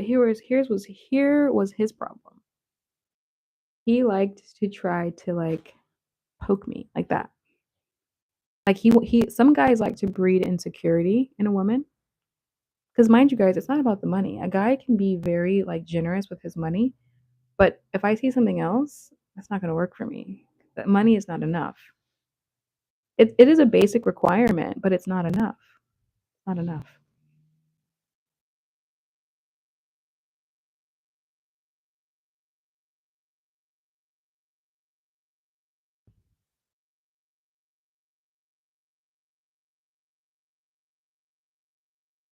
his problem. He liked to try to like poke me like that. Like he some guys like to breed insecurity in a woman. Because mind you guys, it's not about the money. A guy can be very like generous with his money, but if I see something else, that's not gonna work for me. That money is not enough. It is a basic requirement, but it's not enough. Not enough.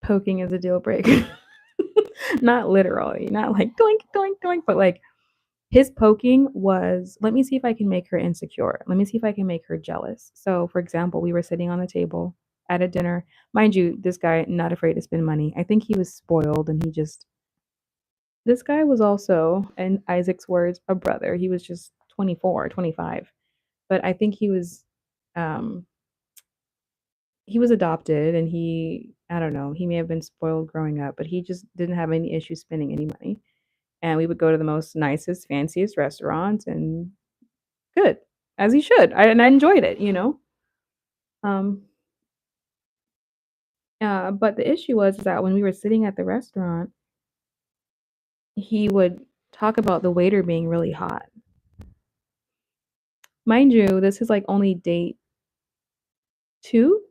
poking is a deal breaker. Not literally, not like doink, doink, doink, but like his poking was, let me see if I can make her insecure. Let me see if I can make her jealous. So, for example, we were sitting on the table at a dinner. Mind you, this guy not afraid to spend money. I think he was spoiled and he just this guy was also, in Isaac's words, a brother. He was just 24, 25. But I think um he was adopted and he I don't know, he may have been spoiled growing up, but he just didn't have any issue spending any money. And we would go to the most nicest, fanciest restaurants and good, as he should. I enjoyed it, you know? Um, but the issue was that when we were sitting at the restaurant, he would talk about the waiter being really hot. Mind you, this is like only date 2,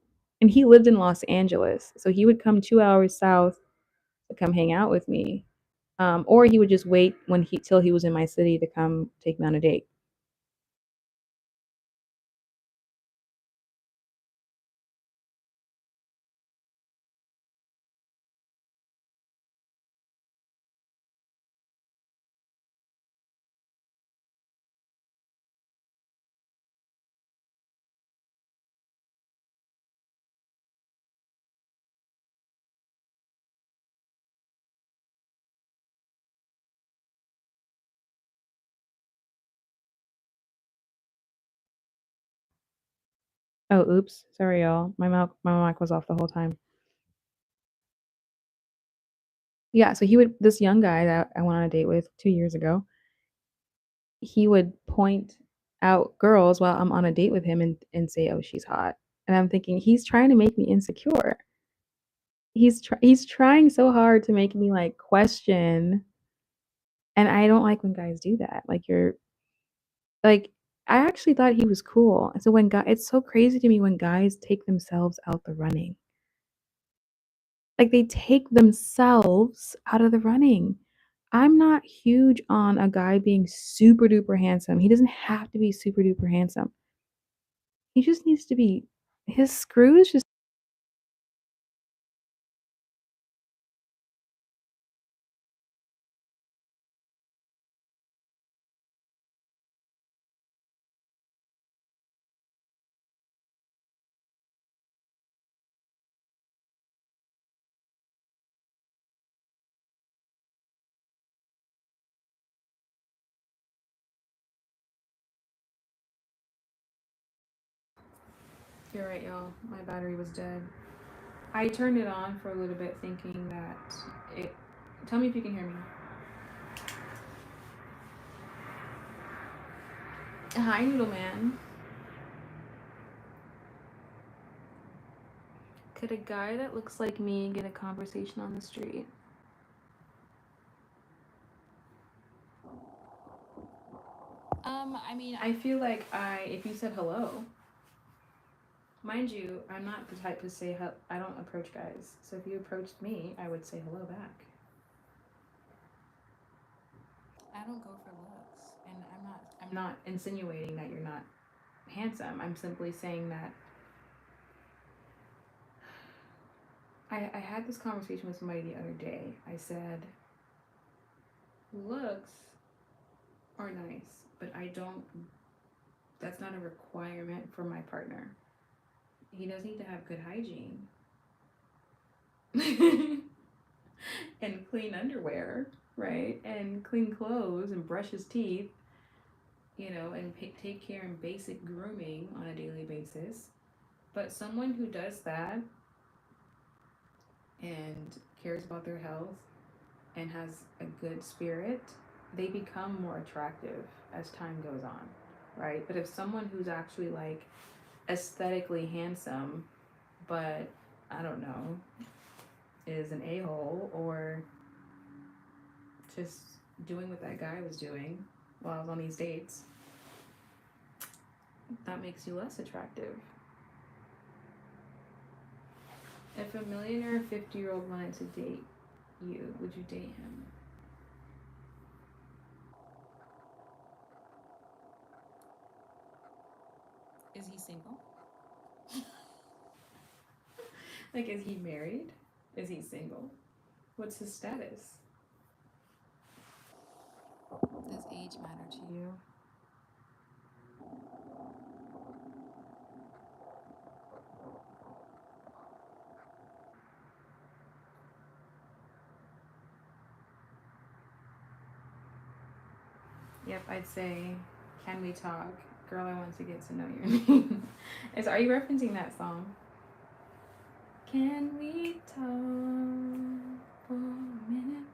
and he lived in Los Angeles, so he would come 2 hours south to come hang out with me, or he would just wait when he till he was in my city to come take me on a date. Oh, oops, sorry, y'all. My mic was off the whole time. Yeah, so he would this young guy that I went on a date with 2 years ago, he would point out girls while I'm on a date with him and say, "Oh, she's hot." And I'm thinking, "He's trying to make me insecure." He's trying so hard to make me, like, question, and I don't like when guys do that. Like, I actually thought he was cool. And so when guy it's so crazy to me when guys take themselves out the running. Like, they take themselves out of the running. I'm not huge on a guy being super duper handsome. He doesn't have to be super duper handsome. He just needs to be his screws just You're right, y'all. My battery was dead. I turned it on for a little bit thinking that it tell me if you can hear me. Hi, Noodle Man. Could a guy that looks like me get a conversation on the street? I mean, I feel like if you said hello, mind you, I'm not the type to say, I don't approach guys. So if you approached me, I would say hello back. I don't go for looks, and I'm not insinuating that you're not handsome. I'm simply saying that I had this conversation with somebody the other day. I said, looks are nice, but I don't, that's not a requirement for my partner. He does need to have good hygiene and clean underwear, right? And clean clothes and brush his teeth, and take care in basic grooming on a daily basis. But someone who does that and cares about their health and has a good spirit, they become more attractive as time goes on, right? But if someone who's actually like aesthetically handsome, but I don't know, is an a hole or just doing what that guy was doing while I was on these dates, that makes you less attractive. If a millionaire 50-year-old wanted to date you, would you date him? Is he single? Like, is he married? Is he single? What's his status? Does age matter to you? Yep, I'd say, can we talk? Girl, I want to get to know your name. Are you referencing that song? Can we talk for a minute?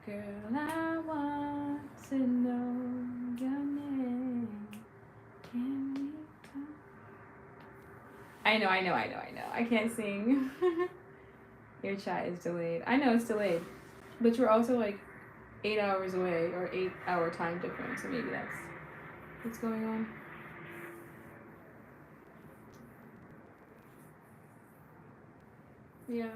Girl, I want to know your name. Can we talk? I know. I can't sing. Your chat is delayed. I know it's delayed. But you're also like 8 hours away, or 8-hour time difference, so maybe that's what's going on. Yeah.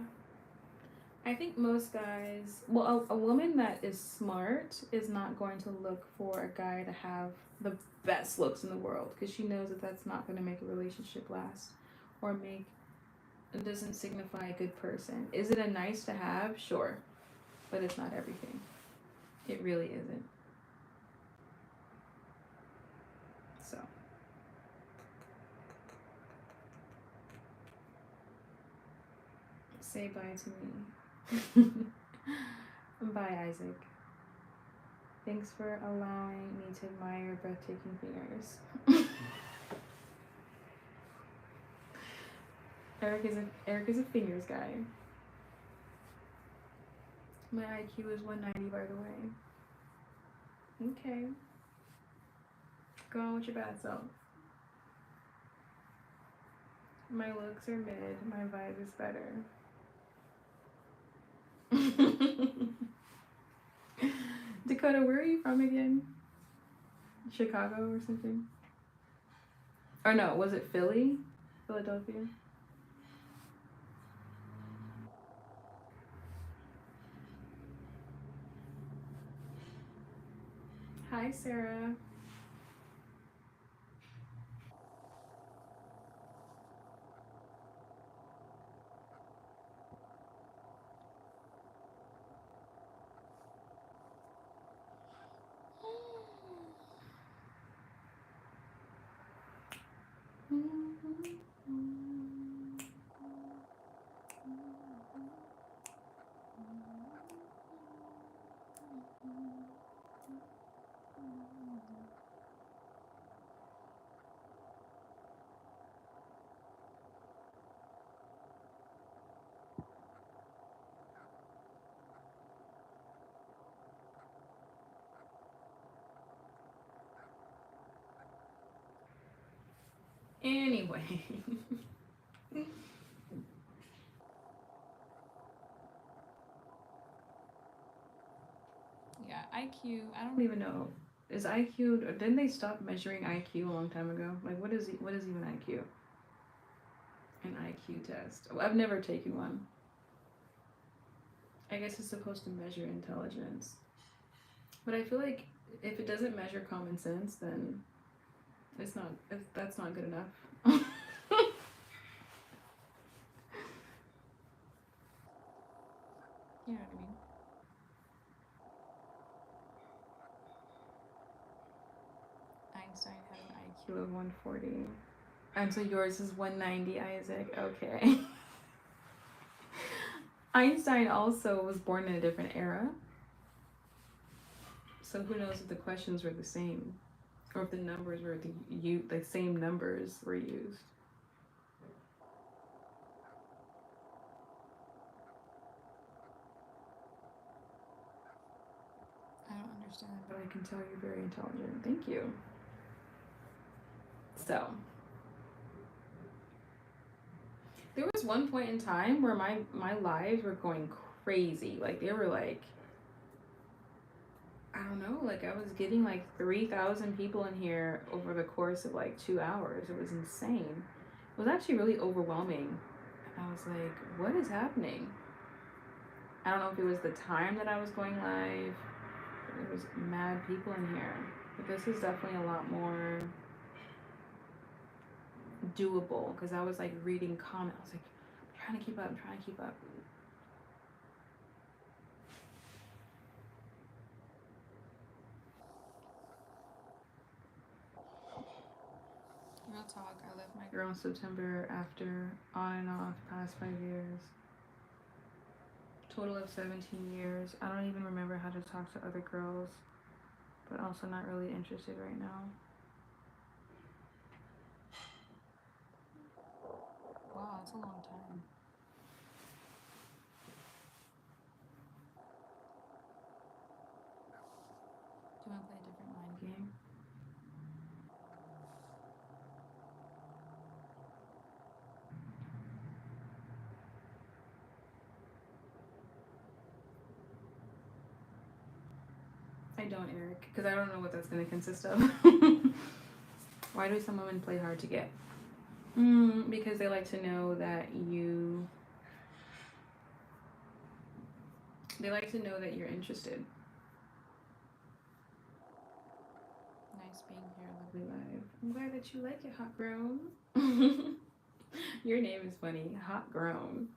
I think most guys, well, a woman that is smart is not going to look for a guy to have the best looks in the world, because she knows that that's not going to make a relationship last, or make, it doesn't signify a good person. Is it a nice to have? Sure. But it's not everything. It really isn't. So. Say bye to me. Bye, Isaac. Thanks for allowing me to admire your breathtaking fingers. Eric is a fingers guy. My IQ is 190, by the way. Okay. Go on with your bad self. My looks are mid. My vibe is better. Dakota, where are you from again? Chicago or something? Or no, was it Philly? Philadelphia? Hi, Sarah. Anyway. Yeah, IQ. I don't even know. Is IQ? Didn't they stop measuring IQ a long time ago? Like, what is even IQ? An IQ test. Oh, I've never taken one. I guess it's supposed to measure intelligence, but I feel like if it doesn't measure common sense, then it's not. That's not good enough. You know what I mean? Einstein had an IQ of 140. And so yours is 190, Isaac. Okay. Einstein also was born in a different era. So who knows if the questions were the same, or if the numbers were the same numbers were used. I don't understand, but I can tell you're very intelligent. Thank you. So, there was one point in time where my lives were going crazy. Like, they were like, I don't know, like I was getting like 3,000 people in here over the course of like 2 hours. It was insane. It was actually really overwhelming. I was like, what is happening? I don't know if it was the time that I was going live. There was mad people in here. But this is definitely a lot more doable, because I was like reading comments. I was like, I'm trying to keep up. Real talk, I left my girl in September after on and off past 5 years. Total of 17 years. I don't even remember how to talk to other girls, but also not really interested right now. Wow, that's a long time. Do you want to play a different mind game? I don't, Eric, because I don't know what that's going to consist of. Why do some women play hard to get? Because they like to know that you. They like to know that you're interested. Nice being here, lovely live. I'm glad that you like it, Hot Grown. Your name is funny, Hot Grown.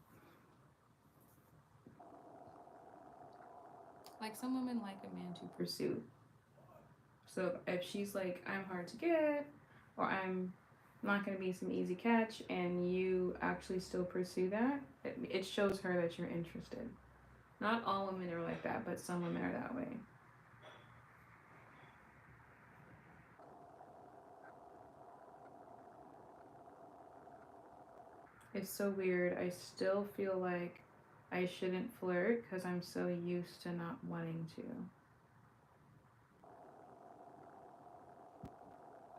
Like, some women like a man to pursue. So if she's like, I'm hard to get, or I'm not going to be some easy catch, and you actually still pursue that, it shows her that you're interested. Not all women are like that, but some women are that way. It's so weird. I still feel like I shouldn't flirt because I'm so used to not wanting to.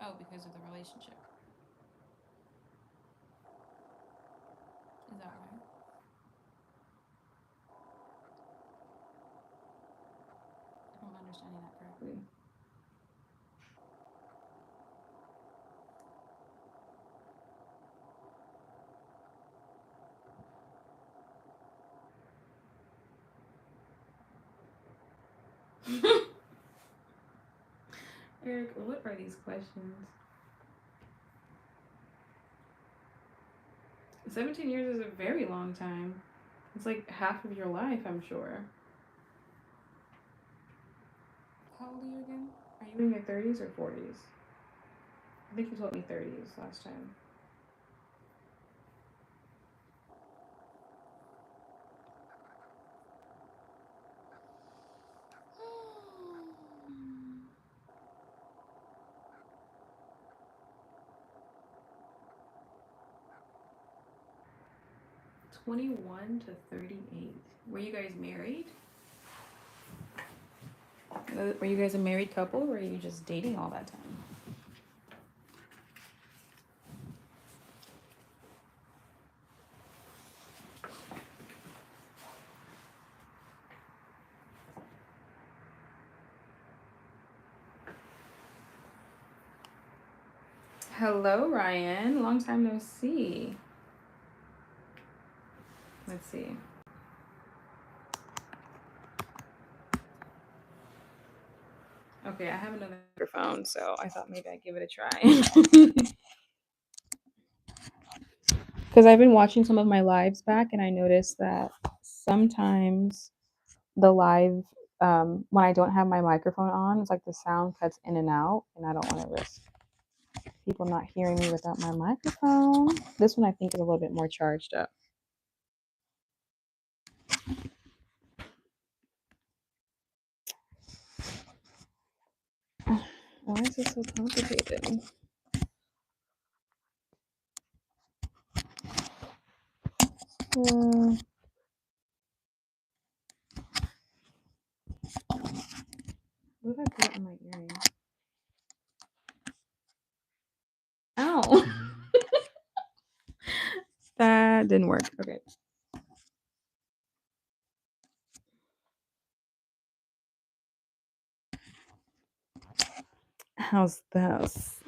Oh, because of the relationship. Is that right? If I'm understanding that correctly. Eric, what are these questions? 17 years is a very long time. It's like half of your life, I'm sure. How old are you again? Are you in your 30s or 40s? I think you told me 30s last time. (21 to 38). Were you guys married? Were you guys a married couple, or were you just dating all that time? Hello, Ryan. Long time no see. Let's see. Okay, I have another microphone, so I thought maybe I'd give it a try. Because I've been watching some of my lives back, and I noticed that sometimes the live, when I don't have my microphone on, it's like the sound cuts in and out, and I don't want to risk people not hearing me without my microphone. This one I think is a little bit more charged up. Why is this so complicated? What did I put in my earring? Ow! That didn't work. Okay. How's this?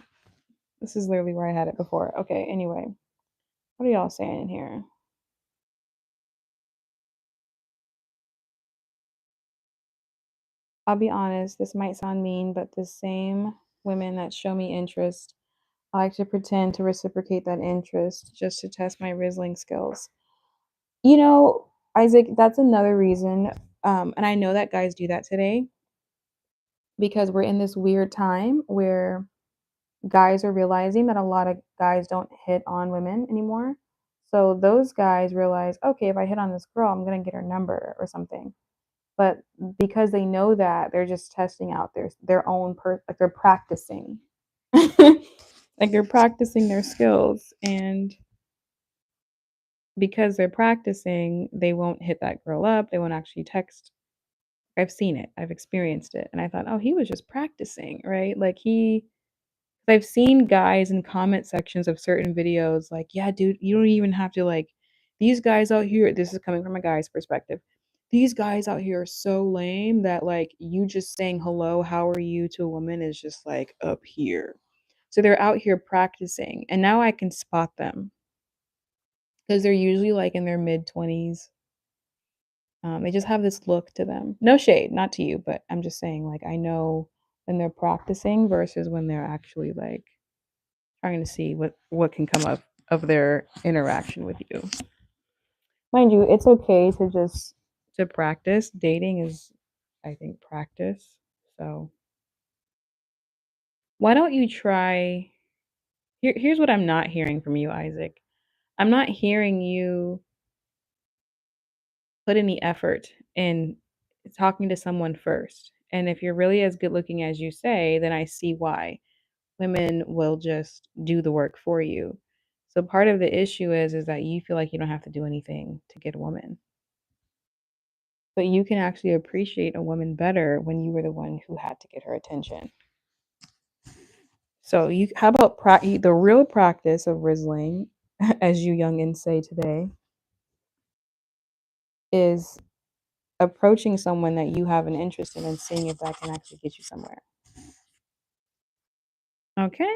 This is literally where I had it before. Okay, anyway. What are y'all saying in here? I'll be honest, this might sound mean, but the same women that show me interest, I like to pretend to reciprocate that interest just to test my Rizzling skills. You know, Isaac, that's another reason, and I know that guys do that today because we're in this weird time where guys are realizing that a lot of guys don't hit on women anymore. So those guys realize, okay, if I hit on this girl, I'm gonna get her number or something. But because they know that, they're just testing out their own like they're practicing. Like they're practicing their skills, and because they're practicing, they won't hit that girl up, they won't actually text. I've seen it, I've experienced it, and I thought, "Oh, he was just practicing," right? Like, I've seen guys in comment sections of certain videos like, "Yeah, dude, you don't even have to, like these guys out here," this is coming from a guy's perspective, "These guys out here are so lame that, like, you just saying, 'Hello, how are you?' to a woman is just, like, up here." So they're out here practicing, and now I can spot them because 'cause they're usually, like, in their mid-20s. They just have this look to them. No shade, not to you, but I'm just saying, like, I know when they're practicing versus when they're actually, like, trying to see what can come of their interaction with you. Mind you, it's okay to just to practice. Dating is, I think, practice. So why don't you try here's what I'm not hearing from you, Isaac. I'm not hearing you put any effort in talking to someone first. And if you're really as good looking as you say, then I see why. Women will just do the work for you. So part of the issue is that you feel like you don't have to do anything to get a woman. But you can actually appreciate a woman better when you were the one who had to get her attention. So you how about the real practice of rizzling, as you youngins say today, is approaching someone that you have an interest in and seeing if that can actually get you somewhere. Okay?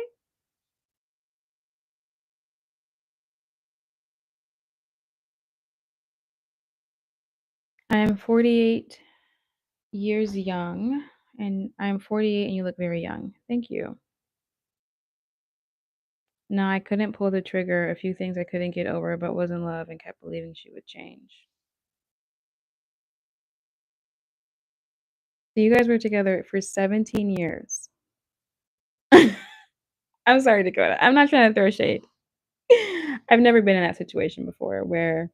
I am 48 years young, and I'm 48 and you look very young. Thank you. No, I couldn't pull the trigger. A few things I couldn't get over, but was in love and kept believing she would change. So you guys were together for 17 years. I'm sorry, Dakota. I'm not trying to throw shade. I've never been in that situation before where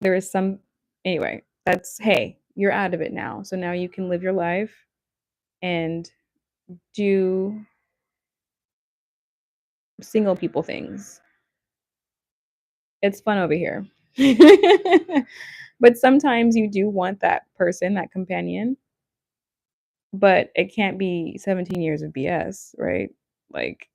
there is some anyway, that's hey, you're out of it now. So now you can live your life and do single people things. It's fun over here. But sometimes you do want that person, that companion, but it can't be 17 years of BS, right? Like,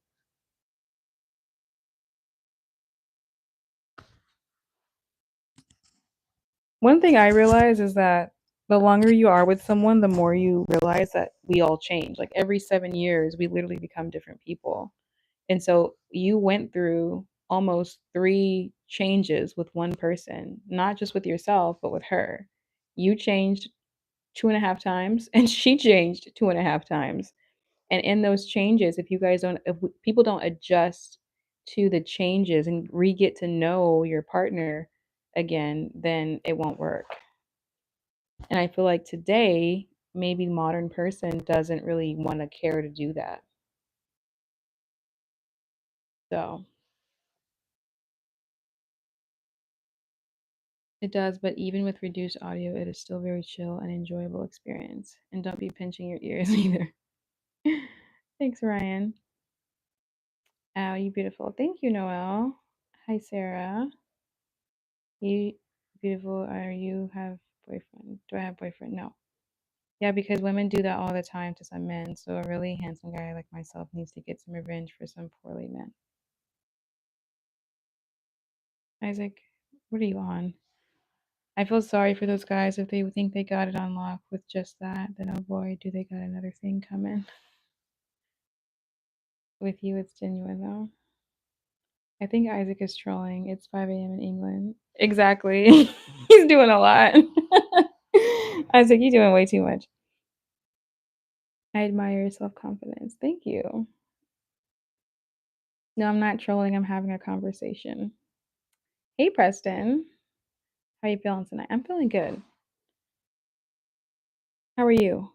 one thing I realize is that the longer you are with someone, the more you realize that we all change. Like every 7 years, we literally become different people. And so you went through almost three changes with one person, not just with yourself, but with her. You changed 2.5 times, and she changed 2.5 times. And in those changes, if people don't adjust to the changes and get to know your partner again, then it won't work. And I feel like today, maybe modern person doesn't really want to care to do that. So it does, but even with reduced audio, it is still very chill and enjoyable experience. And don't be pinching your ears either. Thanks, Ryan. Oh, you beautiful. Thank you, Noel. Hi, Sarah. You beautiful. Are you have boyfriend? Do I have boyfriend? No. Yeah, because women do that all the time to some men. So a really handsome guy like myself needs to get some revenge for some poorly men. Isaac, what are you on? I feel sorry for those guys if they think they got it on lock with just that. Then oh boy, do they got another thing coming. With you, it's genuine though. I think Isaac is trolling. It's 5 a.m. in England. Exactly. He's doing a lot. Isaac, you're doing way too much. I admire your self confidence. Thank you. No, I'm not trolling. I'm having a conversation. Hey, Preston. How you feeling tonight? I'm feeling good. How are you?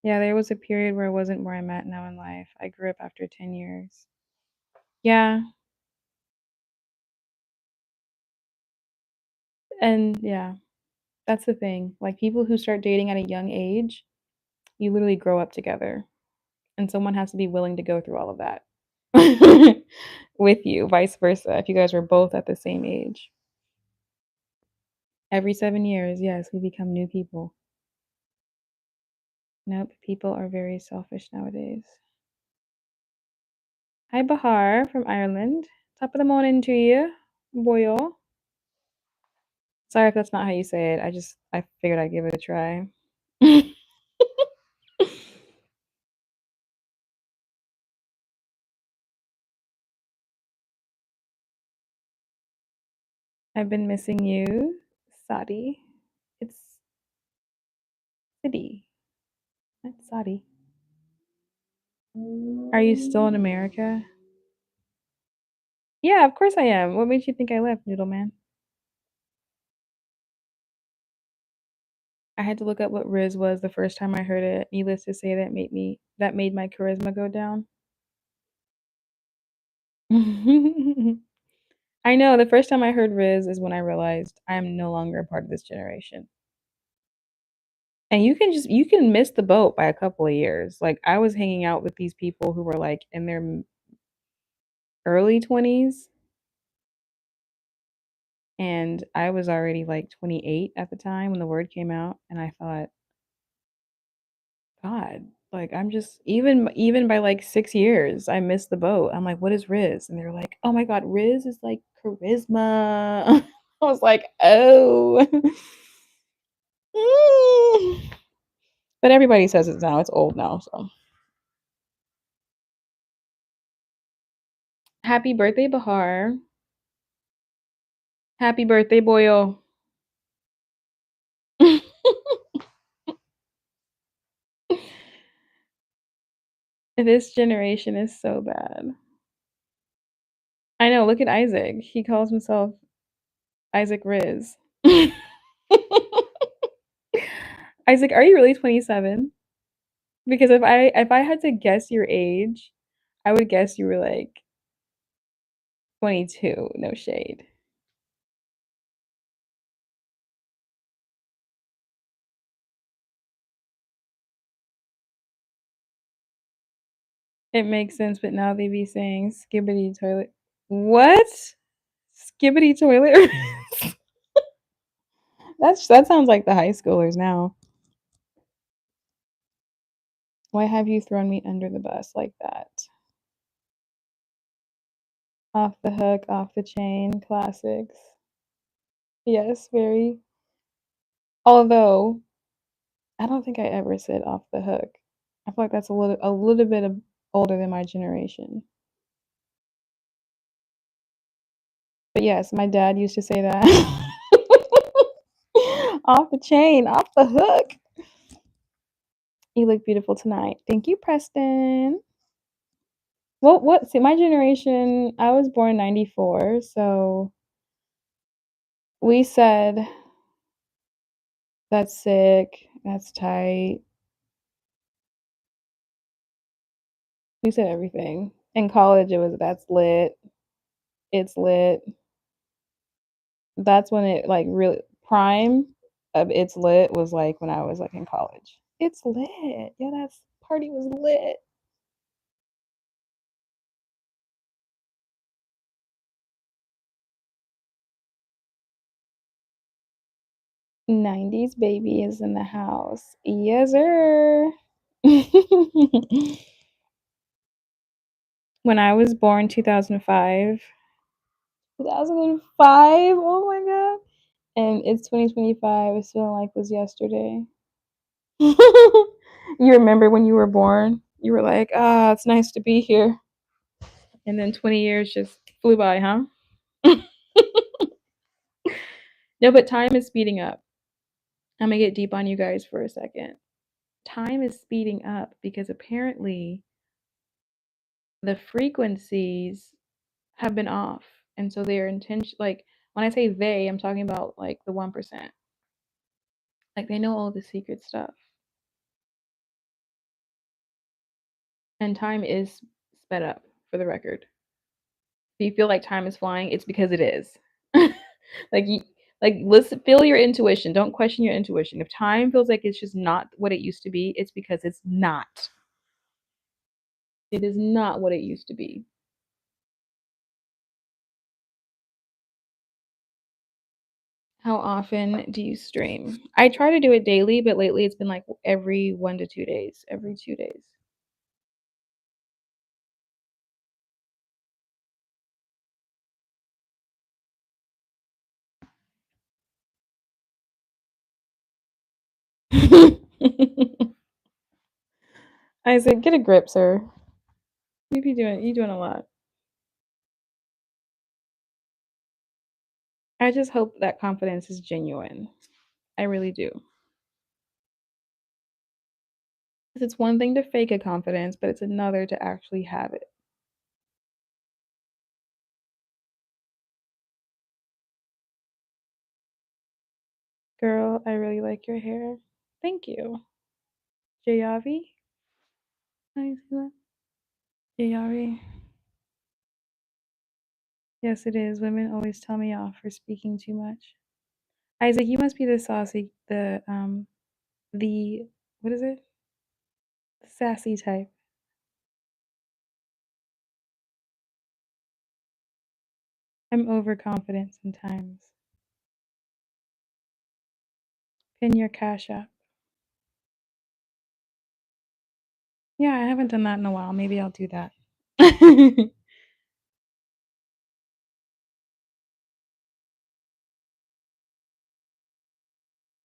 Yeah, there was a period where I wasn't where I'm at now in life. I grew up after 10 years. Yeah, and yeah, that's the thing. Like, people who start dating at a young age, you literally grow up together, and someone has to be willing to go through all of that with you, vice versa, if you guys were both at the same age. Every 7 years, yes, we become new people. Nope, people are very selfish nowadays. Hi, Bahar from Ireland. Top of the morning to you, boyo. Sorry if that's not how you say it. I figured I'd give it a try. I've been missing you, Sadi. It's City, not Sadi. Are you still in America? Yeah, of course I am. What makes you think I left, Noodle Man? I had to look up what Riz was the first time I heard it. Needless to say, that made my charisma go down. I know the first time I heard Riz is when I realized I am no longer a part of this generation. And you can miss the boat by a couple of years. Like, I was hanging out with these people who were like in their early 20s, and I was already like 28 at the time when the word came out, and I thought, God, like, I'm just even by like 6 years, I missed the boat. I'm like, what is Riz? And they're like, oh my God, Riz is like charisma. I was like, oh. Mm. But everybody says it now. It's old now, so. Happy birthday, Bahar. Happy birthday, boyo. This generation is so bad. I know, look at Isaac. He calls himself Isaac Riz. Isaac, are you really 27? Because if I had to guess your age, I would guess you were like 22, no shade. It makes sense, but now they be saying skibbity toilet. What? Skibbity toilet? That sounds like the high schoolers now. Why have you thrown me under the bus like that? Off the hook, off the chain, classics. Yes, very. Although I don't think I ever said off the hook. I feel like that's a little bit of older than my generation. But yes, my dad used to say that. Off the chain, off the hook. You look beautiful tonight. Thank you, Preston. What see, my generation, I was born 94, so we said that's sick, that's tight. We said everything. In college it was that's lit, it's lit. That's when it like really prime of it's lit was like when I was like in college. It's lit. Yeah, that's party was lit. 90s baby is in the house. Yes, sir. When I was born 2005. 2005? Oh my god. And it's 2025. It's feeling like it was yesterday. You remember when you were born? You were like, ah, it's nice to be here. And then 20 years just flew by, huh? No, but time is speeding up. I'm gonna get deep on you guys for a second. Time is speeding up because apparently the frequencies have been off. And so they are intention like when I say they, I'm talking about like the 1%. Like they know all the secret stuff. And time is sped up, for the record. If you feel like time is flying, it's because it is. Like you listen, feel your intuition. Don't question your intuition. If time feels like it's just not what it used to be, it's because it's not. It is not what it used to be. How often do you stream? I try to do it daily, but lately it's been like every 1 to 2 days, every 2 days. I said, "Get a grip, sir. You doing a lot." I just hope that confidence is genuine. I really do. 'Cause it's one thing to fake a confidence, but it's another to actually have it. Girl, I really like your hair. Thank you. Jayavi? How do you say that? Jayavi. Yes, it is. Women always tell me off for speaking too much. Isaac, you must be the saucy, the what is it? The sassy type. I'm overconfident sometimes. Pin your cash app. Yeah, I haven't done that in a while. Maybe I'll do that.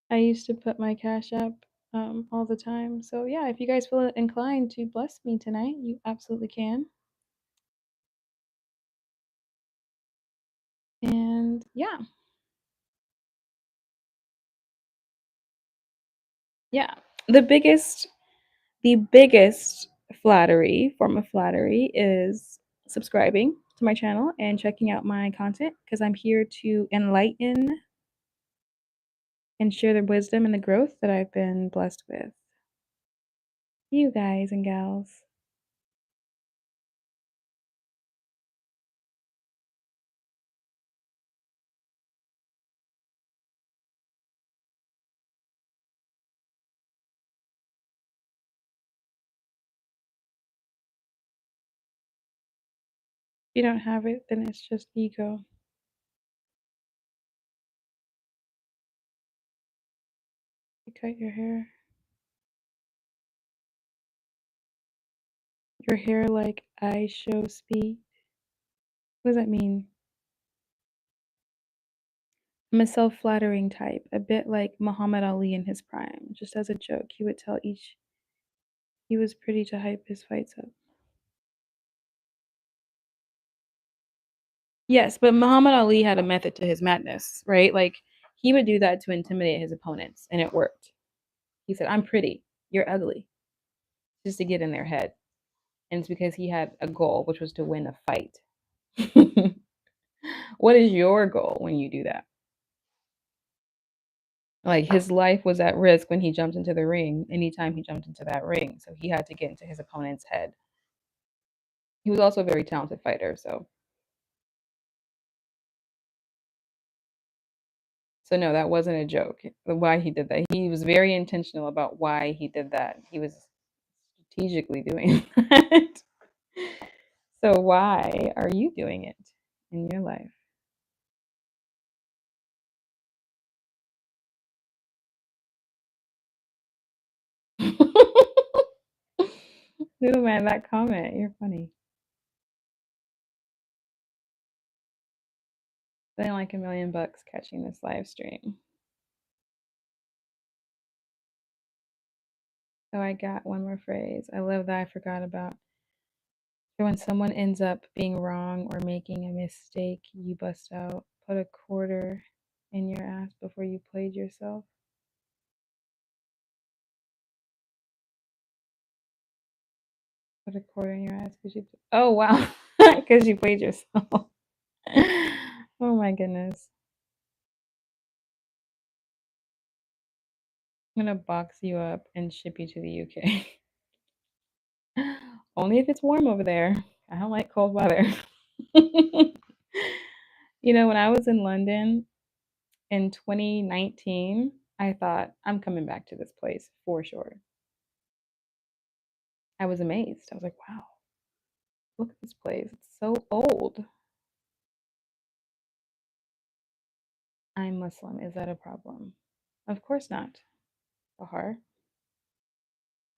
I used to put my cash app all the time. So yeah, if you guys feel inclined to bless me tonight, you absolutely can. And yeah, yeah. The biggest the biggest flattery, form of flattery, is subscribing to my channel and checking out my content because I'm here to enlighten and share the wisdom and the growth that I've been blessed with. You guys and gals. If you don't have it, then it's just ego. You cut your hair. Your hair like I show speed. What does that mean? I'm a self-flattering type, a bit like Muhammad Ali in his prime. Just as a joke, he would tell each he was pretty to hype his fights up. Yes, but Muhammad Ali had a method to his madness, right? Like he would do that to intimidate his opponents, and it worked. He said, "I'm pretty, you're ugly," just to get in their head. And it's because he had a goal, which was to win a fight. What is your goal when you do that? Like his life was at risk when he jumped into the ring, anytime he jumped into that ring. So he had to get into his opponent's head. He was also a very talented fighter. So no, that wasn't a joke. Why he did that. He was very intentional about why he did that. He was strategically doing that. So why are you doing it in your life? Little man, that comment, you're funny. Spending like $1 million catching this live stream. So I got one more phrase. I love that I forgot about. So when someone ends up being wrong or making a mistake, you bust out, put a quarter in your ass before you played yourself. Put a quarter in your ass because you. Oh wow, because you played yourself. Oh my goodness. I'm gonna box you up and ship you to the UK. Only if it's warm over there. I don't like cold weather. When I was in London in 2019, I thought, I'm coming back to this place for sure. I was amazed. I was like, wow, look at this place. It's so old. I'm Muslim. Is that a problem? Of course not, Bahar.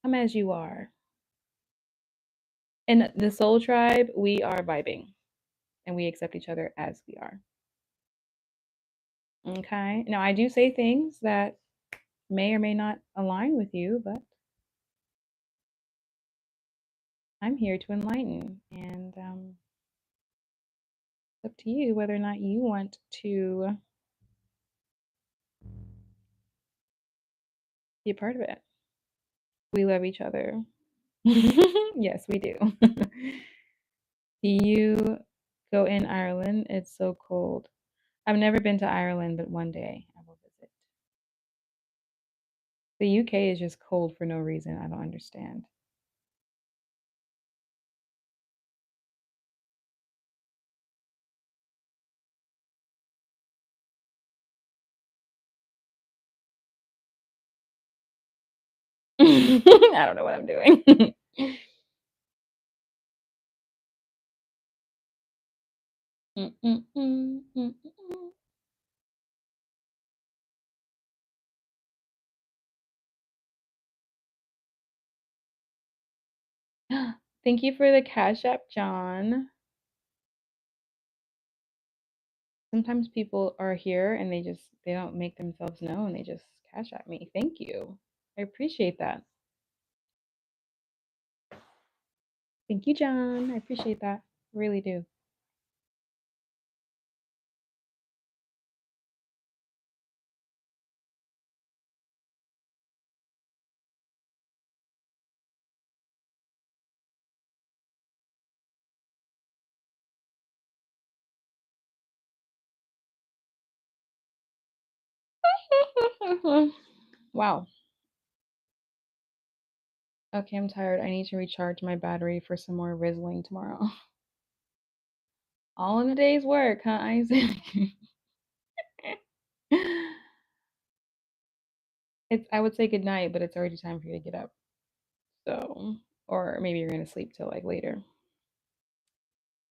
Come as you are. In the Soul Tribe, we are vibing and we accept each other as we are. Okay. Now, I do say things that may or may not align with you, but I'm here to enlighten. And it's up to you whether or not you want to be a part of it. We love each other. Yes, we do. Do you go in Ireland? It's so cold. I've never been to Ireland, but one day I will visit. The UK is just cold for no reason. I don't understand. I don't know what I'm doing. Mm, mm, mm, mm, mm, mm. Thank you for the Cash App, John. Sometimes people are here and they don't make themselves known. They just Cash App me. Thank you. I appreciate that. Thank you, John. I appreciate that. Really do. Wow. Okay, I'm tired. I need to recharge my battery for some more Rizzling tomorrow. All in a day's work, huh, Isaac? I would say good night, but it's already time for you to get up. So, or maybe you're gonna sleep till like later.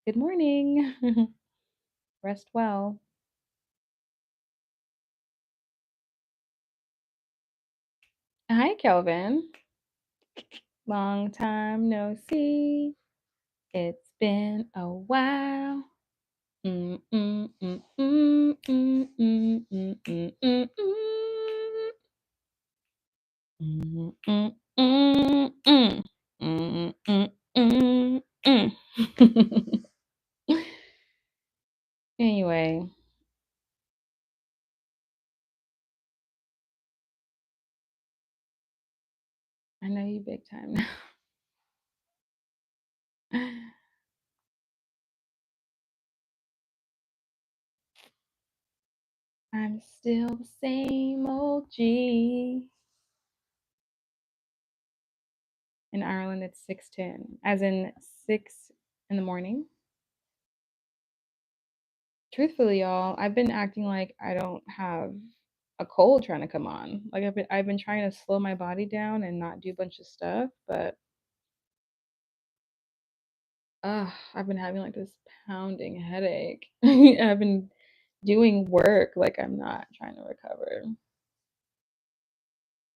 Good morning. Rest well. Hi, Kelvin. Long time no see. It's been a while. Mm, mm, mm, mm, mm, mm, mm, mm, mm, mm. Mm, mm, mm, mm. Mm, mm, mm, mm. Anyway, I know you big time now. I'm still the same old G. In Ireland, it's 6:10, as in 6 in the morning. Truthfully, y'all, I've been acting like I don't have a cold trying to come on. Like I've been trying to slow my body down and not do a bunch of stuff, but I've been having like this pounding headache. I've been doing work like I'm not trying to recover.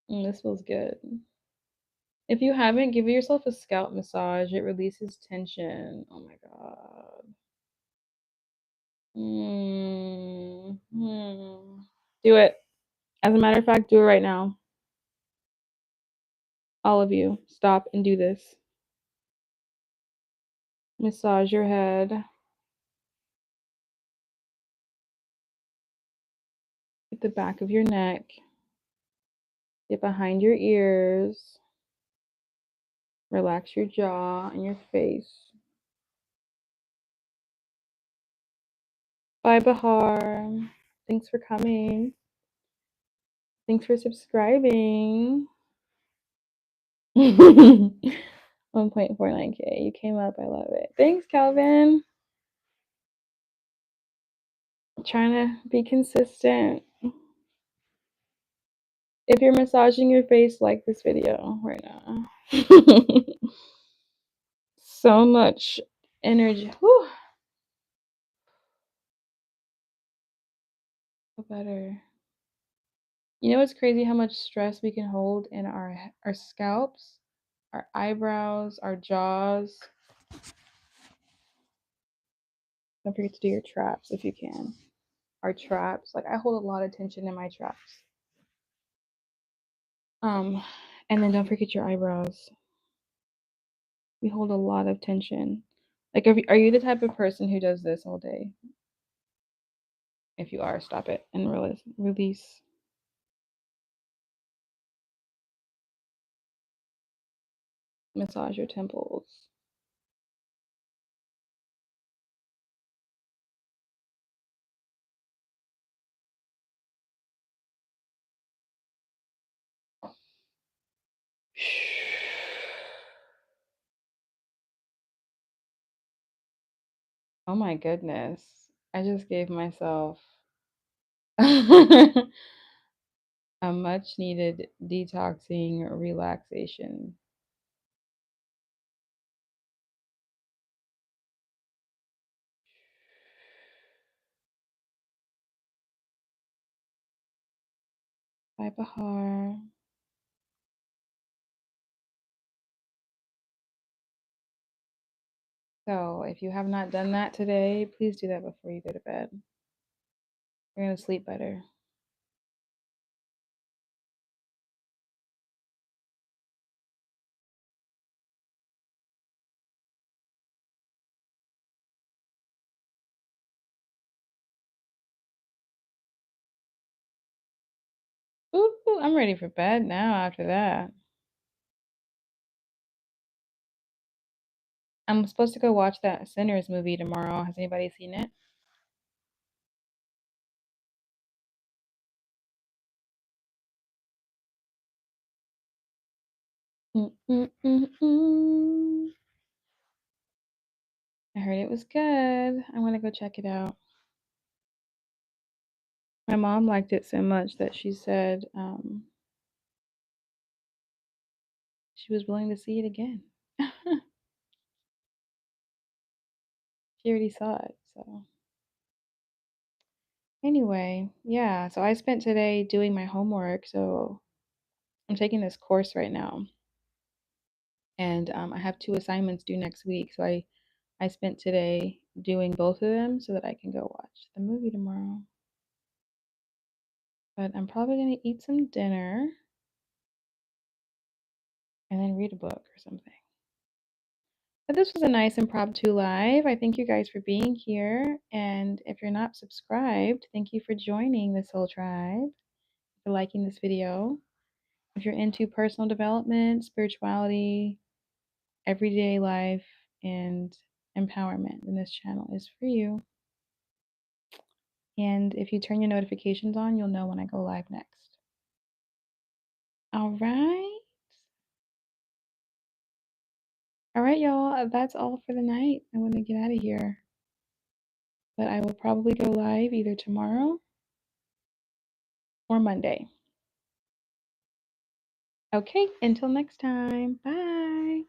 This feels good. If you haven't, give yourself a scalp massage. It releases tension. Oh my god. Do it. As a matter of fact, do it right now. All of you, stop and do this. Massage your head. Get the back of your neck. Get behind your ears. Relax your jaw and your face. Bye, Bahar. Thanks for coming. Thanks for subscribing. 1.49K. You came up. I love it. Thanks, Calvin. I'm trying to be consistent. If you're massaging your face, like this video right now. So much energy. Whew. Better. You know what's crazy? How much stress we can hold in our scalps, our eyebrows, our jaws. Don't forget to do your traps if you can. Our traps. Like I hold a lot of tension in my traps. And then don't forget your eyebrows. We hold a lot of tension. Like, are you the type of person who does this all day? If you are, stop it and release. Massage your temples. Oh my goodness. I just gave myself a much needed detoxing relaxation. Bye, Bahar. So, if you have not done that today, please do that before you go to bed. You're going to sleep better. Ooh, I'm ready for bed now after that. I'm supposed to go watch that Sinners movie tomorrow. Has anybody seen it? I heard it was good. I'm gonna go check it out. My mom liked it so much that she said she was willing to see it again. She already saw it, so. Anyway, yeah, so I spent today doing my homework. So I'm taking this course right now, and I have 2 assignments due next week. So I spent today doing both of them so that I can go watch the movie tomorrow. But I'm probably gonna eat some dinner and then read a book or something. But this was a nice impromptu live. I thank you guys for being here. And if you're not subscribed, thank you for joining the Soul Tribe, for liking this video. If you're into personal development, spirituality, everyday life, and empowerment, then this channel is for you. And if you turn your notifications on, you'll know when I go live next. All right. All right, y'all. That's all for the night. I'm going to get out of here. But I will probably go live either tomorrow or Monday. Okay, until next time. Bye.